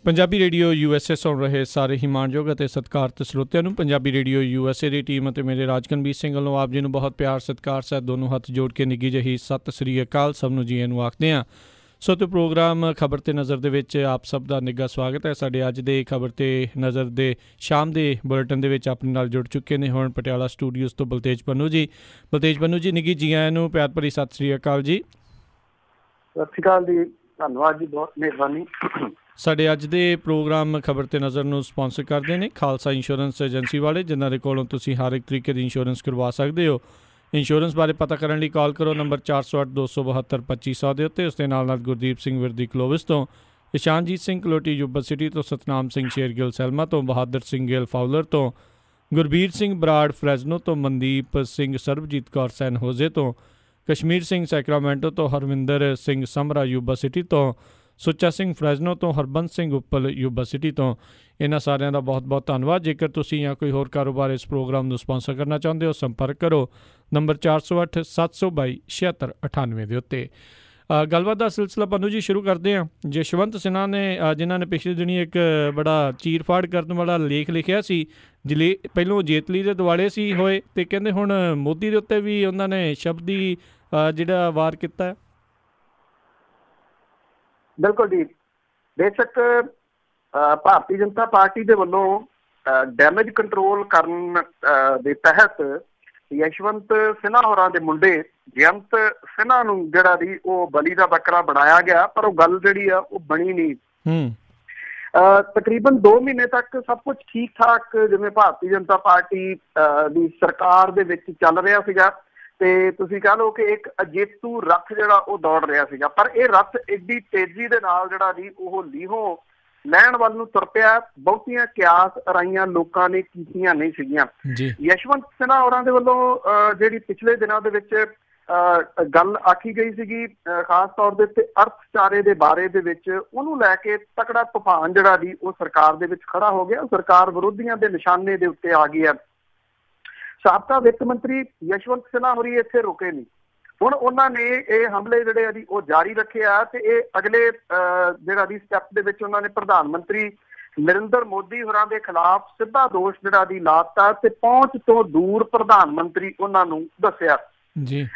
Punjabi radio USA ਸੁਣ ਰਹੇ ਸਾਰੇ ਹੀ ਮਾਣਯੋਗ ਅਤੇ ਸਤਿਕਾਰਤ ਸਰੋਤਿਆਂ ਨੂੰ ਪੰਜਾਬੀ ਰੇਡੀਓ USA ਦੀ ਟੀਮ ਅਤੇ ਮੇਰੇ ਰਾਜਕਨਵੀਰ ਸਿੰਘ ਵੱਲੋਂ ਆਪ ਜੀ ਨੂੰ ਬਹੁਤ ਪਿਆਰ ਸਤਿਕਾਰ ਸਹਿਤ ਦੋਨੋਂ ਹੱਥ ਜੋੜ ਕੇ ਨਿੱਘੀ ਜਿਹੀ ਸਤਿ ਸ੍ਰੀ ਅਕਾਲ ਸਭ ਨੂੰ ਜੀ ਨੂੰ ਆਖਦੇ ਹਾਂ। ਸੋ ਤੇ ਪ੍ਰੋਗਰਾਮ ਖਬਰ ਤੇ ਨਜ਼ਰ ਦੇ ਵਿੱਚ ਆਪ ਸਭ ਦਾ ਨਿੱਘਾ ਸਵਾਗਤ ਹੈ। ਸਾਡੇ ਅੱਜ ਦੇ ਖਬਰ ਤੇ ਨਜ਼ਰ ਦੇ ਸ਼ਾਮ ਦੇ ਬੁਲੇਟਿਨ ਦੇ ਵਿੱਚ ਆਪਣੇ ਨਾਲ ਜੁੜ ਚੁੱਕੇ ਨੇ ਹੁਣ ਪਟਿਆਲਾ ਸਟੂਡੀਓਜ਼ ਤੋਂ ਬਲਤੇਜ ਪੰਨੂ ਜੀ। ਬਲਤੇਜ ਪੰਨੂ ਜੀ ਨਿੱਘੀ ਜੀ ਆਇਆਂ ਨੂੰ ਪਿਆਰ ਭਰੀ ਸਤਿ ਸ੍ਰੀ ਅਕਾਲ ਜੀ। ਸਤਿ ਸ਼੍ਰੀ ਅਕਾਲ ਜੀ, ਧੰਨਵਾਦ ਜੀ, ਬਹੁਤ ਮਿਹਰਬਾਨੀ। ਸਾਡੇ ਅੱਜ ਦੇ ਪ੍ਰੋਗਰਾਮ ਖਬਰ ਤੇ ਨਜ਼ਰ ਨੂੰ ਸਪਾਂਸਰ ਕਰਦੇ ਨੇ ਖਾਲਸਾ ਇੰਸ਼ੋਰੈਂਸ ਏਜੰਸੀ ਵਾਲੇ, ਜਿਨ੍ਹਾਂ ਦੇ ਕੋਲੋਂ ਤੁਸੀਂ ਹਰ ਇੱਕ ਤਰੀਕੇ ਦੀ ਇੰਸ਼ੋਰੈਂਸ ਕਰਵਾ ਸਕਦੇ ਹੋ। ਇੰਸ਼ੋਰੈਂਸ ਬਾਰੇ ਪਤਾ ਕਰਨ ਲਈ ਕਾਲ ਕਰੋ ਨੰਬਰ 408-272-2500 ਦੇ ਉੱਤੇ। ਉਸ ਦੇ ਨਾਲ ਗੁਰਦੀਪ ਸਿੰਘ ਵਿਰਦੀ ਕਲੋਵਿਸ ਤੋਂ, ਇਸ਼ਾਨਜੀਤ ਸਿੰਘ ਕਲੋਟੀ ਯੂਬਾ ਸਿਟੀ ਤੋਂ, ਸਤਨਾਮ ਸਿੰਘ ਸ਼ੇਰਗਿੱਲ ਸੈਲਮਾ ਤੋਂ, ਬਹਾਦਰ ਸਿੰਘ ਗਿੱਲ ਫਾਊਲਰ ਤੋਂ, ਗੁਰਬੀਰ ਸਿੰਘ ਬਰਾੜ ਫਰੈਜ਼ਨੋ ਤੋਂ, ਮਨਦੀਪ ਸਿੰਘ ਸਰਬਜੀਤ ਕੌਰ ਸੈਨ ਹੋਜ਼ੇ ਤੋਂ, ਕਸ਼ਮੀਰ ਸਿੰਘ ਸੈਕਰਾਮੈਂਟੋ ਤੋਂ, ਹਰਵਿੰਦਰ ਸਿੰਘ ਸਮਰਾ ਯੂਬਾ ਸਿਟੀ ਤੋਂ, ਸੁੱਚਾ ਸਿੰਘ ਫਰੈਜ਼ਨੋ ਤੋਂ, ਹਰਬੰਸ ਸਿੰਘ ਉੱਪਲ ਯੂਬਾ ਸਿਟੀ ਤੋਂ। ਇਹਨਾਂ ਸਾਰਿਆਂ ਦਾ ਬਹੁਤ ਬਹੁਤ ਧੰਨਵਾਦ। ਜੇਕਰ ਤੁਸੀਂ ਜਾਂ ਕੋਈ ਹੋਰ ਕਾਰੋਬਾਰ ਇਸ ਪ੍ਰੋਗਰਾਮ ਨੂੰ ਸਪਾਂਸਰ ਕਰਨਾ ਚਾਹੁੰਦੇ ਹੋ, ਸੰਪਰਕ ਕਰੋ ਨੰਬਰ 408-722-7698 ਦੇ ਉੱਤੇ। ਗੱਲਬਾਤ ਦਾ ਸਿਲਸਿਲਾ ਪੰਨੂ ਜੀ ਸ਼ੁਰੂ ਕਰਦੇ ਹਾਂ। ਜਸ਼ਵੰਤ ਸਿਨਹਾ ਨੇ, ਜਿਨ੍ਹਾਂ ਨੇ ਪਿਛਲੇ ਦਿਨੀ ਇੱਕ ਬੜਾ ਚੀਰ-ਫਾੜ ਕਰਨ ਵਾਲਾ ਲੇਖ ਲਿਖਿਆ ਸੀ, ਪਹਿਲੋਂ ਜੇਤਲੀ ਦੇ ਦੁਆਲੇ ਸੀ ਹੋਏ ਅਤੇ ਕਹਿੰਦੇ ਹੁਣ ਮੋਦੀ ਦੇ ਉੱਤੇ ਵੀ ਉਹਨਾਂ ਨੇ ਸ਼ਬਦੀ ਜਿਹੜਾ ਵਾਰ ਕੀਤਾ। ਬਿਲਕੁਲ ਜੀ, ਬੇਸ਼ੱਕ ਭਾਰਤੀ ਜਨਤਾ ਪਾਰਟੀ ਦੇ ਵੱਲੋਂ ਡੈਮੇਜ ਕੰਟਰੋਲ ਕਰਨ ਦੇ ਤਹਿਤ ਯਸ਼ਵੰਤ ਸਿਨਹਾ ਹੋਰਾਂ ਦੇ ਮੁੰਡੇ ਜਯੰਤ ਸਿਨਹਾ ਨੂੰ ਜਿਹੜਾ ਦੀ ਉਹ ਬਲੀ ਦਾ ਬੱਕਰਾ ਬਣਾਇਆ ਗਿਆ, ਪਰ ਉਹ ਗੱਲ ਜਿਹੜੀ ਆ ਉਹ ਬਣੀ ਨਹੀਂ। ਤਕਰੀਬਨ 2 ਮਹੀਨੇ ਤੱਕ ਸਭ ਕੁਝ ਠੀਕ ਠਾਕ ਜਿਵੇਂ ਭਾਰਤੀ ਜਨਤਾ ਪਾਰਟੀ ਦੀ ਸਰਕਾਰ ਦੇ ਵਿੱਚ ਚੱਲ ਰਿਹਾ ਸੀਗਾ ਤੇ ਤੁਸੀਂ ਕਹਿ ਲਓ ਕਿ ਇੱਕ ਅਜੇਤੂ ਰੱਥ ਜਿਹੜਾ ਉਹ ਦੌੜ ਰਿਹਾ ਸੀਗਾ, ਪਰ ਇਹ ਰੱਥ ਐਡੀ ਤੇਜ਼ੀ ਦੇ ਨਾਲ ਜਿਹੜਾ ਜੀ ਉਹ ਲੀਹੋਂ ਲੈਣ ਵੱਲ ਨੂੰ ਤੁਰ ਪਿਆ। ਬਹੁਤੀਆਂ ਕਿਆਸ ਅਰਾਈਆਂ ਲੋਕਾਂ ਨੇ ਕੀਤੀਆਂ ਨਹੀਂ ਸੀਗੀਆਂ। ਯਸ਼ਵੰਤ ਸਿਨਹਾ ਹੋਰਾਂ ਦੇ ਵੱਲੋਂ ਜਿਹੜੀ ਪਿਛਲੇ ਦਿਨਾਂ ਦੇ ਵਿੱਚ ਗੱਲ ਆਖੀ ਗਈ ਸੀਗੀ, ਖਾਸ ਤੌਰ ਦੇ ਉੱਤੇ ਅਰਥਚਾਰੇ ਦੇ ਬਾਰੇ ਦੇ ਵਿੱਚ, ਉਹਨੂੰ ਲੈ ਕੇ ਤਕੜਾ ਤੂਫਾਨ ਜਿਹੜਾ ਜੀ ਉਹ ਸਰਕਾਰ ਦੇ ਵਿੱਚ ਖੜਾ ਹੋ ਗਿਆ। ਸਰਕਾਰ ਵਿਰੋਧੀਆਂ ਦੇ ਨਿਸ਼ਾਨੇ ਦੇ ਉੱਤੇ ਆ ਗਈ ਹੈ। ਸਾਬਕਾ ਵਿੱਤ ਮੰਤਰੀ ਯਸ਼ਵੰਤ ਸਿਨਹਾ ਹੋਰੀ ਇੱਥੇ ਰੁਕੇ ਨਹੀਂ, ਹੁਣ ਉਹਨਾਂ ਨੇ ਇਹ ਹਮਲੇ ਜਿਹੜੇ ਆ ਜੀ ਉਹ ਜਾਰੀ ਰੱਖੇ ਆ ਤੇ ਇਹ ਅਗਲੇ ਜਿਹੜਾ ਦੀ ਸਟੈਪ ਦੇ ਵਿੱਚ ਉਹਨਾਂ ਨੇ ਪ੍ਰਧਾਨ ਮੰਤਰੀ ਨਰਿੰਦਰ ਮੋਦੀ ਹੋਰਾਂ ਦੇ ਖਿਲਾਫ ਸਿੱਧਾ ਦੋਸ਼ ਜਿਹੜਾ ਦੀ ਲਾਤਾ ਤੇ ਪਹੁੰਚ ਤੋਂ ਦੂਰ ਪ੍ਰਧਾਨ ਮੰਤਰੀ ਉਹਨਾਂ ਨੂੰ ਦੱਸਿਆ ਜੀ।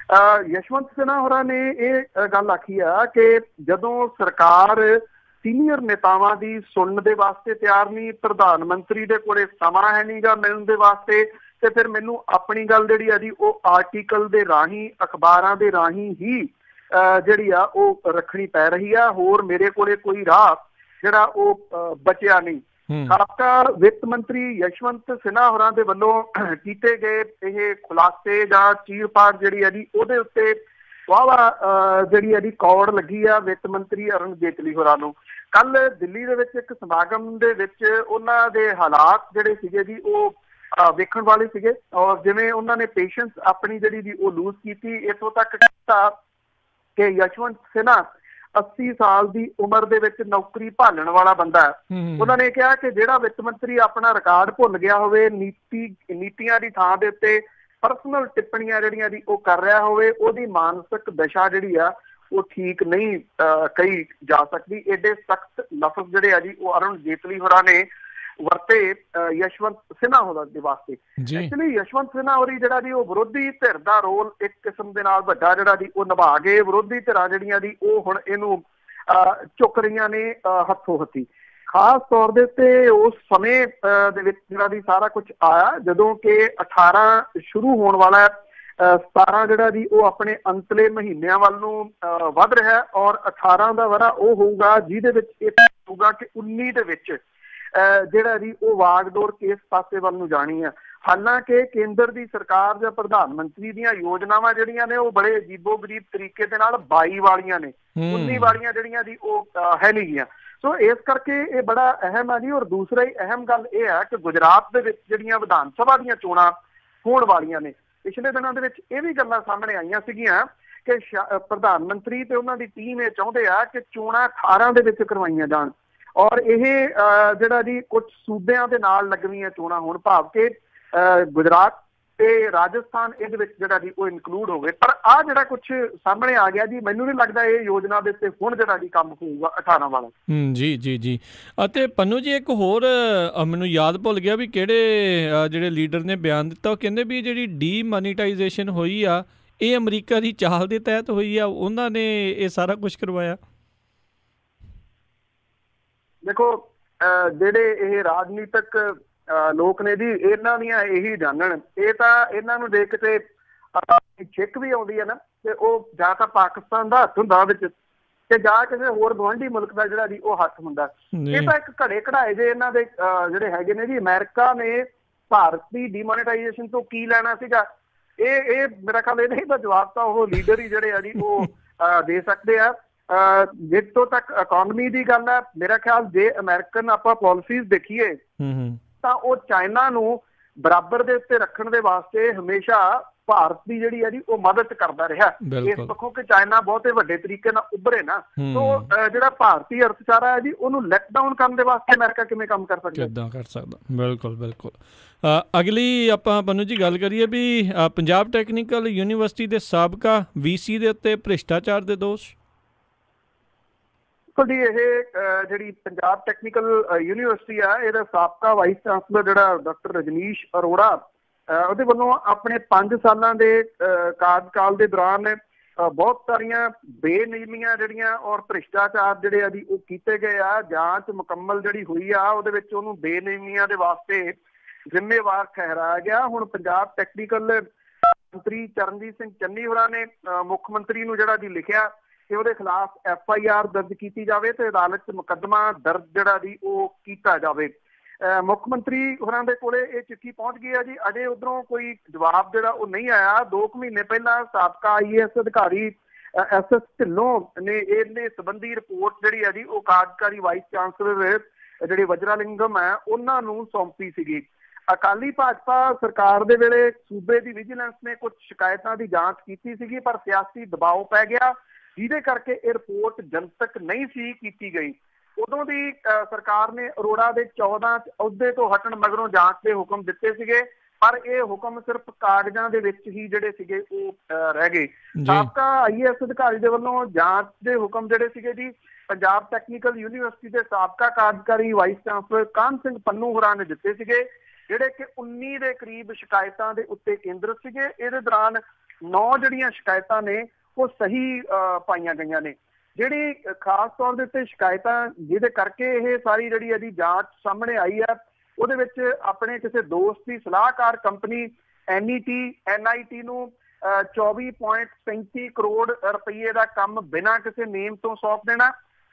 ਯਸ਼ਵੰਤ ਸਿਨਹਾ ਹੋਰਾਂ ਨੇ ਇਹ ਗੱਲ ਆਖੀ ਆ ਕਿ ਜਦੋਂ ਸਰਕਾਰ ਸੀਨੀਅਰ ਨੇਤਾਵਾਂ ਦੀ ਸੁਣਨ ਦੇ ਵਾਸਤੇ ਤਿਆਰ ਨਹੀਂ, ਪ੍ਰਧਾਨ ਮੰਤਰੀ ਦੇ ਕੋਲੇ ਸਮਾਂ ਹੈ ਨੀਗਾ ਮਿਲਣ ਦੇ ਵਾਸਤੇ, ਤੇ ਫਿਰ ਮੈਨੂੰ ਆਪਣੀ ਗੱਲ ਜਿਹੜੀ ਆ ਜੀ ਉਹ ਆਰਟੀਕਲ ਦੇ ਰਾਹੀਂ, ਅਖਬਾਰਾਂ ਦੇ ਰਾਹੀਂ ਹੀ ਜਿਹੜੀ ਆ ਉਹ ਰੱਖਣੀ ਪੈ ਰਹੀ ਆ। ਹੋਰ ਮੇਰੇ ਕੋਲੇ ਕੋਈ ਰਾਹ ਜਿਹੜਾ ਉਹ ਬਚਿਆ ਨਹੀਂ। ਸਾਬਕਾ ਵਿੱਤ ਮੰਤਰੀ ਯਸ਼ਵੰਤ ਸਿਨਹਾ ਹੋਰਾਂ ਦੇ ਵੱਲੋਂ ਕੀਤੇ ਗਏ ਇਹ ਖੁਲਾਸੇ ਜਾਂ ਚੀਰ-ਫਾੜ ਜਿਹੜੀ ਆ ਜੀ ਉਹਦੇ ਉੱਤੇ ਵਾਹਵਾ ਜਿਹੜੀ ਆ ਜੀ ਕੌੜ ਲੱਗੀ ਆ ਵਿੱਤ ਮੰਤਰੀ ਅਰੁਣ ਜੇਤਲੀ ਹੋਰਾਂ ਨੂੰ। ਕੱਲ ਦਿੱਲੀ ਦੇ ਵਿੱਚ ਇੱਕ ਸਮਾਗਮ ਦੇ ਵਿੱਚ ਉਹਨਾਂ ਦੇ ਹਾਲਾਤ ਜਿਹੜੇ ਸੀਗੇ ਜੀ ਉਹ ਵੇਖਣ ਵਾਲੇ ਸੀਗੇ, ਔਰ ਜਿਵੇਂ ਉਹਨਾਂ ਨੇ ਪੇਸ਼ੈਂਸ ਆਪਣੀ ਜਿਹੜੀ ਦੀ ਉਹ ਲੂਜ਼ ਕੀਤੀ, ਇੱਥੋਂ ਤੱਕ ਕੀਤਾ ਕਿ ਯਸ਼ਵੰਤ ਸਿਨਹਾ 80 ਸਾਲ ਦੀ ਉਮਰ ਦੇ ਵਿੱਚ ਨੌਕਰੀ ਭਾਲਣ ਵਾਲਾ ਬੰਦਾ ਹੈ। ਉਹਨਾਂ ਨੇ ਕਿਹਾ ਕਿ ਜਿਹੜਾ ਵਿੱਤ ਮੰਤਰੀ ਆਪਣਾ ਰਿਕਾਰਡ ਭੁੱਲ ਗਿਆ ਹੋਵੇ, ਨੀਤੀਆਂ ਦੀ ਥਾਂ ਦੇ ਉੱਤੇ ਪਰਸਨਲ ਟਿੱਪਣੀਆਂ ਜਿਹੜੀਆਂ ਦੀ ਉਹ ਕਰ ਰਿਹਾ ਹੋਵੇ, ਉਹਦੀ ਮਾਨਸਿਕ ਦਸ਼ਾ ਜਿਹੜੀ ਆ ਉਹ ਠੀਕ ਨਹੀਂ ਕਹੀ ਜਾ ਸਕਦੀ। ਏਡੇ ਸਖਤ ਲਫ਼ਜ਼ ਜਿਹੜੇ ਆ ਜੀ ਉਹ ਅਰੁਣ ਜੇਤਲੀ ਹੋਰਾਂ ਨੇ ਵਰਤੇ ਯਸ਼ਵੰਤ ਸਿਨਹਾ ਹੋਰਾਂ ਦੇ ਵਾਸਤੇ। ਐਕਚੁਅਲੀ ਯਸ਼ਵੰਤ ਸਿਨਹਾ ਹੋਰੀ ਜਿਹੜਾ ਜੀ ਉਹ ਵਿਰੋਧੀ ਧਿਰ ਦਾ ਰੋਲ ਇੱਕ ਕਿਸਮ ਦੇ ਨਾਲ ਵੱਡਾ ਜਿਹੜਾ ਜੀ ਉਹ ਨਿਭਾ ਗਏ। ਵਿਰੋਧੀ ਧਿਰਾਂ ਜਿਹੜੀਆਂ ਦੀ ਉਹ ਹੁਣ ਇਹਨੂੰ ਝੁਕ ਰਹੀਆਂ ਨੇ ਹੱਥੋਂ ਹੱਥੀ। ਖਾਸ ਤੌਰ ਦੇ ਉੱਤੇ ਉਸ ਸਮੇਂ ਦੇ ਵਿੱਚ ਜਿਹੜਾ ਦੀ ਸਾਰਾ ਕੁਝ ਆਇਆ ਜਦੋਂ ਕਿ 18 ਸ਼ੁਰੂ ਹੋਣ ਵਾਲਾ 17 ਜਿਹੜਾ ਜੀ ਉਹ ਆਪਣੇ ਅੰਤਲੇ ਮਹੀਨਿਆਂ ਵੱਲ ਨੂੰ ਵੱਧ ਰਿਹਾ, ਔਰ 18 ਦਾ ਵਰ੍ਹਾ ਉਹ ਹੋਊਗਾ ਜਿਹਦੇ ਵਿੱਚ ਇਹ ਹੋਊਗਾ ਕਿ 19 ਦੇ ਵਿੱਚ ਜਿਹੜਾ ਜੀ ਉਹ ਵਾਗਡੋਰ ਕਿਸ ਪਾਸੇ ਵੱਲ ਨੂੰ ਜਾਣੀ ਆ। ਹਾਲਾਂਕਿ ਕੇਂਦਰ ਦੀ ਸਰਕਾਰ ਜਾਂ ਪ੍ਰਧਾਨ ਮੰਤਰੀ ਦੀਆਂ ਯੋਜਨਾਵਾਂ ਜਿਹੜੀਆਂ ਨੇ ਉਹ ਬੜੇ ਅਜੀਬੋ-ਗਰੀਬ ਤਰੀਕੇ ਦੇ ਨਾਲ 22 ਵਾਲੀਆਂ ਨੇ, 19 ਵਾਲੀਆਂ ਜਿਹੜੀਆਂ ਜੀ ਉਹ ਹੈ ਨਹੀਂ ਗੀਆਂ। ਸੋ ਇਸ ਕਰਕੇ ਇਹ ਬੜਾ ਅਹਿਮ ਆ ਜੀ। ਔਰ ਦੂਸਰਾ ਹੀ ਅਹਿਮ ਗੱਲ ਇਹ ਹੈ ਕਿ ਗੁਜਰਾਤ ਦੇ ਵਿੱਚ ਜਿਹੜੀਆਂ ਵਿਧਾਨ ਸਭਾ ਦੀਆਂ ਚੋਣਾਂ ਹੋਣ ਵਾਲੀਆਂ ਨੇ, ਪਿਛਲੇ ਦਿਨਾਂ ਦੇ ਵਿੱਚ ਇਹ ਵੀ ਗੱਲਾਂ ਸਾਹਮਣੇ ਆਈਆਂ ਸੀਗੀਆਂ ਕਿ ਪ੍ਰਧਾਨ ਮੰਤਰੀ ਤੇ ਉਹਨਾਂ ਦੀ ਟੀਮ ਇਹ ਚਾਹੁੰਦੇ ਆ ਕਿ ਚੋਣਾਂ 18 ਦੇ ਵਿੱਚ ਕਰਵਾਈਆਂ ਜਾਣ, ਔਰ ਇਹ ਜਿਹੜਾ ਜੀ ਕੁਝ ਸੂਬਿਆਂ ਦੇ ਨਾਲ ਲੱਗਵੀਆਂ ਚੋਣਾਂ ਹੋਣ, ਭਾਵ ਕਿ ਗੁਜਰਾਤ ਤੇ ਰਾਜਸਥਾਨ ਇਹਦੇ ਵਿੱਚ ਜਿਹੜਾ ਜੀ ਉਹ ਇਨਕਲੂਡ ਹੋਵੇ। ਪਰ ਆਹ ਜਿਹੜਾ ਕੁਝ ਸਾਹਮਣੇ ਆ ਗਿਆ ਜੀ, ਮੈਨੂੰ ਨਹੀਂ ਲੱਗਦਾ ਇਹ ਯੋਜਨਾ ਦੇ ਉੱਤੇ ਹੁਣ ਜਿਹੜਾ ਜੀ ਕੰਮ ਹੋਊਗਾ 18 ਵਾਲਾ। ਜੀ ਜੀ ਜੀ। ਅਤੇ ਪੰਨੂ ਜੀ ਇੱਕ ਹੋਰ ਮੈਨੂੰ ਯਾਦ ਭੁੱਲ ਗਿਆ ਵੀ ਕਿਹੜੇ ਜਿਹੜੇ ਲੀਡਰ ਨੇ ਬਿਆਨ ਦਿੱਤਾ, ਉਹ ਕਹਿੰਦੇ ਵੀ ਜਿਹੜੀ ਡੀਮੋਨੀਟਾਈਜੇਸ਼ਨ ਹੋਈ ਆ ਇਹ ਅਮਰੀਕਾ ਦੀ ਚਾਲ ਦੇ ਤਹਿਤ ਹੋਈ ਆ, ਉਹਨਾਂ ਨੇ ਇਹ ਸਾਰਾ ਕੁਝ ਕਰਵਾਇਆ। ਦੇਖੋ ਜਿਹੜੇ ਇਹ ਰਾਜਨੀਤਿਕ ਲੋਕ ਨੇ ਜੀ, ਇਹਨਾਂ ਦੀਆਂ ਇਹੀ ਜਾਣਨ, ਇਹ ਤਾਂ ਇਹਨਾਂ ਨੂੰ ਦੇਖ ਕੇ ਛਿੱਕ ਵੀ ਆਉਂਦੀ ਹੈ ਨਾ, ਤੇ ਉਹ ਜਾਂ ਤਾਂ ਪਾਕਿਸਤਾਨ ਦਾ ਹੱਥ ਹੁੰਦਾ ਵਿੱਚ, ਤੇ ਜਾਂ ਕਿਸੇ ਹੋਰ ਗੁਆਂਢੀ ਮੁਲਕ ਦਾ ਜਿਹੜਾ ਜੀ ਉਹ ਹੱਥ ਹੁੰਦਾ। ਇਹ ਤਾਂ ਇੱਕ ਘੜੇ ਘੜਾਏ ਜੇ ਇਹਨਾਂ ਦੇ ਜਿਹੜੇ ਹੈਗੇ ਨੇ ਜੀ। ਅਮਰੀਕਾ ਨੇ ਭਾਰਤ ਦੀ ਡੀਮੋਨੀਟਾਈਜੇਸ਼ਨ ਤੋਂ ਕੀ ਲੈਣਾ ਸੀਗਾ? ਇਹ ਮੇਰਾ ਖਿਆਲ ਇਹਦਾ ਦਾ ਜਵਾਬ ਤਾਂ ਉਹ ਲੀਡਰ ਹੀ ਜਿਹੜੇ ਆ ਜੀ ਉਹ ਦੇ ਸਕਦੇ ਆ। ਜਿੱਥੋਂ ਤੱਕ ਇਕੋਨਮੀ ਦੀ ਗੱਲ ਹੈ, ਮੇਰਾ ਖਿਆਲ ਜੇ ਅਮਰੀਕਨ ਆਪਾਂ ਪਾਲਿਸੀਜ਼ ਦੇਖੀਏ ਤਾਂ ਉਹ ਚਾਈਨਾ ਨੂੰ ਬਰਾਬਰ ਦੇ ਉੱਤੇ ਰੱਖਣ ਦੇ ਵਾਸਤੇ ਹਮੇਸ਼ਾ ਭਾਰਤ ਦੀ ਜਿਹੜੀ ਹੈ ਜੀ ਉਹ ਮਦਦ ਕਰਦਾ ਰਿਹਾ। ਇਸ ਪੱਖੋਂ ਕਿ ਚਾਈਨਾ ਬਹੁਤੇ ਵੱਡੇ ਤਰੀਕੇ ਨਾਲ ਉੱਭਰੇ ਨਾ, ਤਾਂ ਜਿਹੜਾ ਭਾਰਤੀ ਅਰਥਚਾਰਾ ਹੈ ਜੀ ਉਹਨੂੰ ਲੈਟ ਡਾਊਨ ਕਰਨ ਦੇ ਵਾਸਤੇ ਅਮਰੀਕਾ ਕਿਵੇਂ ਕੰਮ ਕਰ ਸਕਦਾ? ਕਿੱਦਾਂ ਕਰ ਸਕਦਾ? ਬਿਲਕੁਲ ਬਿਲਕੁਲ। ਅਗਲੀ ਆਪਾਂ ਪੰਨੂ ਜੀ ਗੱਲ ਕਰੀਏ ਵੀ ਪੰਜਾਬ ਟੈਕਨੀਕਲ ਯੂਨੀਵਰਸਿਟੀ ਦੇ ਸਾਬਕਾ VC ਦੇ ਉੱਤੇ ਭ੍ਰਿਸ਼ਟਾਚਾਰ ਦੇ ਦੋਸ਼। ਜੀ ਇਹ ਜਿਹੜੀ ਪੰਜਾਬ ਟੈਕਨੀਕਲ ਯੂਨੀਵਰਸਿਟੀ ਆ, ਇਹਦਾ ਸਾਬਕਾ ਵਾਈਸ ਚਾਂਸਲਰ ਜਿਹੜਾ ਡਾਕਟਰ ਰਜਨੀਸ਼ ਅਰੋੜਾ, ਉਹਦੇ ਵੱਲੋਂ ਆਪਣੇ 5 ਸਾਲਾਂ ਦੇ ਕਾਰਜਕਾਲ ਦੇ ਦੌਰਾਨ ਬਹੁਤ ਸਾਰੀਆਂ ਬੇਨਿਯਮੀਆਂ ਜਿਹੜੀਆਂ ਔਰ ਭ੍ਰਿਸ਼ਟਾਚਾਰ ਜਿਹੜੇ ਆ ਜੀ ਉਹ ਕੀਤੇ ਗਏ ਆ। ਜਾਂਚ ਮੁਕੰਮਲ ਜਿਹੜੀ ਹੋਈ ਆ ਉਹਦੇ ਵਿੱਚ ਉਹਨੂੰ ਬੇਨਿਯਮੀਆਂ ਦੇ ਵਾਸਤੇ ਜ਼ਿੰਮੇਵਾਰ ਠਹਿਰਾਇਆ ਗਿਆ। ਹੁਣ ਪੰਜਾਬ ਟੈਕਨੀਕਲ ਮੰਤਰੀ ਚਰਨਜੀਤ ਸਿੰਘ ਚੰਨੀ ਹੋਰਾਂ ਨੇ ਮੁੱਖ ਮੰਤਰੀ ਨੂੰ ਜਿਹੜਾ ਜੀ ਲਿਖਿਆ ਕਿ ਉਹਦੇ ਖਿਲਾਫ FIR ਦਰਜ ਕੀਤੀ ਜਾਵੇ ਤੇ ਅਦਾਲਤ 'ਚ ਮੁਕੱਦਮਾ ਦਰਜ ਜਿਹੜਾ ਜੀ ਉਹ ਕੀਤਾ ਜਾਵੇ। ਮੁੱਖ ਮੰਤਰੀ ਹੋਰਾਂ ਦੇ ਕੋਲੇ ਇਹ ਚਿੱਠੀ ਪਹੁੰਚ ਗਈ ਹੈ ਜੀ। ਅਜੇ ਉੱਧਰੋਂ ਕੋਈ ਜਵਾਬ ਜਿਹੜਾ ਉਹ ਨਹੀਂ ਆਇਆ। 2 ਮਹੀਨੇ ਪਹਿਲਾਂ ਸਾਬਕਾ IAS ਅਧਿਕਾਰੀ SS ਢਿੱਲੋਂ ਨੇ ਇਹਦੇ ਸੰਬੰਧੀ ਰਿਪੋਰਟ ਜਿਹੜੀ ਹੈ ਜੀ ਉਹ ਕਾਰਜਕਾਰੀ ਵਾਈਸ ਚਾਂਸਲਰ ਜਿਹੜੇ ਵਜਰਾਲਿੰਗਮ ਹੈ ਉਹਨਾਂ ਨੂੰ ਸੌਂਪੀ ਸੀਗੀ। ਅਕਾਲੀ ਭਾਜਪਾ ਸਰਕਾਰ ਦੇ ਵੇਲੇ ਸੂਬੇ ਦੀ ਵਿਜੀਲੈਂਸ ਨੇ ਕੁਝ ਸ਼ਿਕਾਇਤਾਂ ਦੀ ਜਾਂਚ ਕੀਤੀ ਸੀਗੀ, ਪਰ ਸਿਆਸੀ ਦਬਾਅ ਪੈ ਗਿਆ ਜਿਹਦੇ ਕਰਕੇ ਇਹ ਰਿਪੋਰਟ ਜਨਤਕ ਨਹੀਂ ਸੀ ਕੀਤੀ ਗਈ। ਉਦੋਂ ਦੀ ਸਰਕਾਰ ਨੇ ਅਰੋੜਾ ਦੇ 14 ਅਹੁਦੇ ਤੋਂ ਹਟਣ ਮਗਰੋਂ ਜਾਂਚ ਦੇ ਹੁਕਮ ਦਿੱਤੇ ਸੀਗੇ, ਪਰ ਇਹ ਹੁਕਮ ਸਿਰਫ ਕਾਗਜ਼ਾਂ ਦੇ ਵਿੱਚ ਹੀ ਜਿਹੜੇ ਸੀਗੇ ਉਹ ਰਹਿ ਗਏ। ਸਾਬਕਾ IAS ਅਧਿਕਾਰੀ ਦੇ ਵੱਲੋਂ ਜਾਂਚ ਦੇ ਹੁਕਮ ਜਿਹੜੇ ਸੀਗੇ ਜੀ ਪੰਜਾਬ ਟੈਕਨੀਕਲ ਯੂਨੀਵਰਸਿਟੀ ਦੇ ਸਾਬਕਾ ਕਾਰਜਕਾਰੀ ਵਾਈਸ ਚਾਂਸਲਰ ਕਾਹਨ ਸਿੰਘ ਪੰਨੂ ਹੋਰਾਂ ਨੇ ਦਿੱਤੇ ਸੀਗੇ, ਜਿਹੜੇ ਕਿ 19 ਦੇ ਕਰੀਬ ਸ਼ਿਕਾਇਤਾਂ ਦੇ ਉੱਤੇ ਕੇਂਦਰਿਤ ਸੀਗੇ। ਇਹਦੇ ਦੌਰਾਨ 9 ਜਿਹੜੀਆਂ ਸ਼ਿਕਾਇਤਾਂ ਨੇ ਉਹ ਸਹੀ ਪਾਈਆਂ ਗਈਆਂ ਨੇ। ਜਿਹੜੀ ਖਾਸ ਤੌਰ ਦੇ ਉੱਤੇ ਸ਼ਿਕਾਇਤਾਂ ਜਿਹਦੇ ਕਰਕੇ ਇਹ ਸਾਰੀ ਜਿਹੜੀ ਇਹਦੀ ਜਾਂਚ ਸਾਹਮਣੇ ਆਈ ਹੈ, ਉਹਦੇ ਵਿੱਚ ਆਪਣੇ ਕਿਸੇ ਦੋਸਤ ਦੀ ਸਲਾਹਕਾਰ ਕੰਪਨੀ NIT ਨੂੰ 24.35 ਕਰੋੜ ਰੁਪਏ ਦਾ ਕੰਮ ਬਿਨਾਂ ਕਿਸੇ ਨੇਮ ਤੋਂ ਸੌਂਪ ਦੇਣਾ,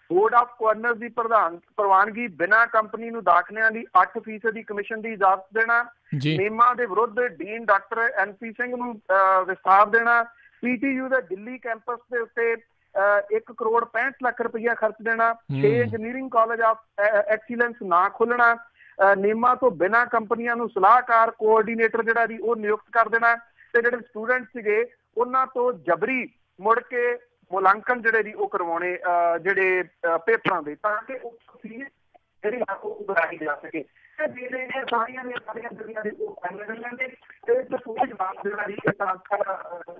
ਬੋਰਡ ਆਫ ਗਵਰਨਰਸ ਦੀ ਪ੍ਰਵਾਨਗੀ ਬਿਨਾਂ ਕੰਪਨੀ ਨੂੰ ਦਾਖਲਿਆਂ ਦੀ 8% ਦੀ ਕਮਿਸ਼ਨ ਦੀ ਇਜਾਜ਼ਤ ਦੇਣਾ, ਨੇਮਾਂ ਦੇ ਵਿਰੁੱਧ ਡੀਨ ਡਾਕਟਰ NP ਸਿੰਘ ਨੂੰ ਵਿਸਥਾਰ ਦੇਣਾ, PTU ਦੇ ਦਿੱਲੀ ਕੈਂਪਸ ਦੇ ਉੱਤੇ 1 ਕਰੋੜ 65 ਲੱਖ ਰੁਪਈਆ ਖਰਚ ਦੇਣਾ, 6 ਇੰਜੀਨੀਅਰਿੰਗ ਕਾਲਜ ਆਫ ਐਕਸੀਲੈਂਸ ਨਾ ਖੋਲਣਾ, ਨੇਮਾਂ ਤੋਂ ਬਿਨਾਂ ਕੰਪਨੀਆਂ ਨੂੰ ਸਲਾਹਕਾਰ ਕੋਆਰਡੀਨੇਟਰ ਜਿਹੜਾ ਜੀ ਉਹ ਨਿਯੁਕਤ ਕਰ ਦੇਣਾ, ਤੇ ਜਿਹੜੇ ਸਟੂਡੈਂਟ ਸੀਗੇ ਉਹਨਾਂ ਤੋਂ ਜਬਰੀ ਮੁੜ ਕੇ ਮੁਲਾਂਕਣ ਜਿਹੜੇ ਜੀ ਉਹ ਕਰਵਾਉਣੇ ਜਿਹੜੇ ਪੇਪਰਾਂ ਦੇ, ਤਾਂ ਕਿ ਉਹ ਜਿਹੜੀ ਉਹ ਬਣਾਈ ਜਾ ਸਕੇ। ਸਾਰੀਆਂ ਜਿਹੜੀਆਂ ਦੇ ਉਹ ਫਾਈਨਲ ਲੈਂਦੇ ਤੇ ਪੂਰੇ ਜਵਾਬ ਜਿਹੜਾ ਜੀ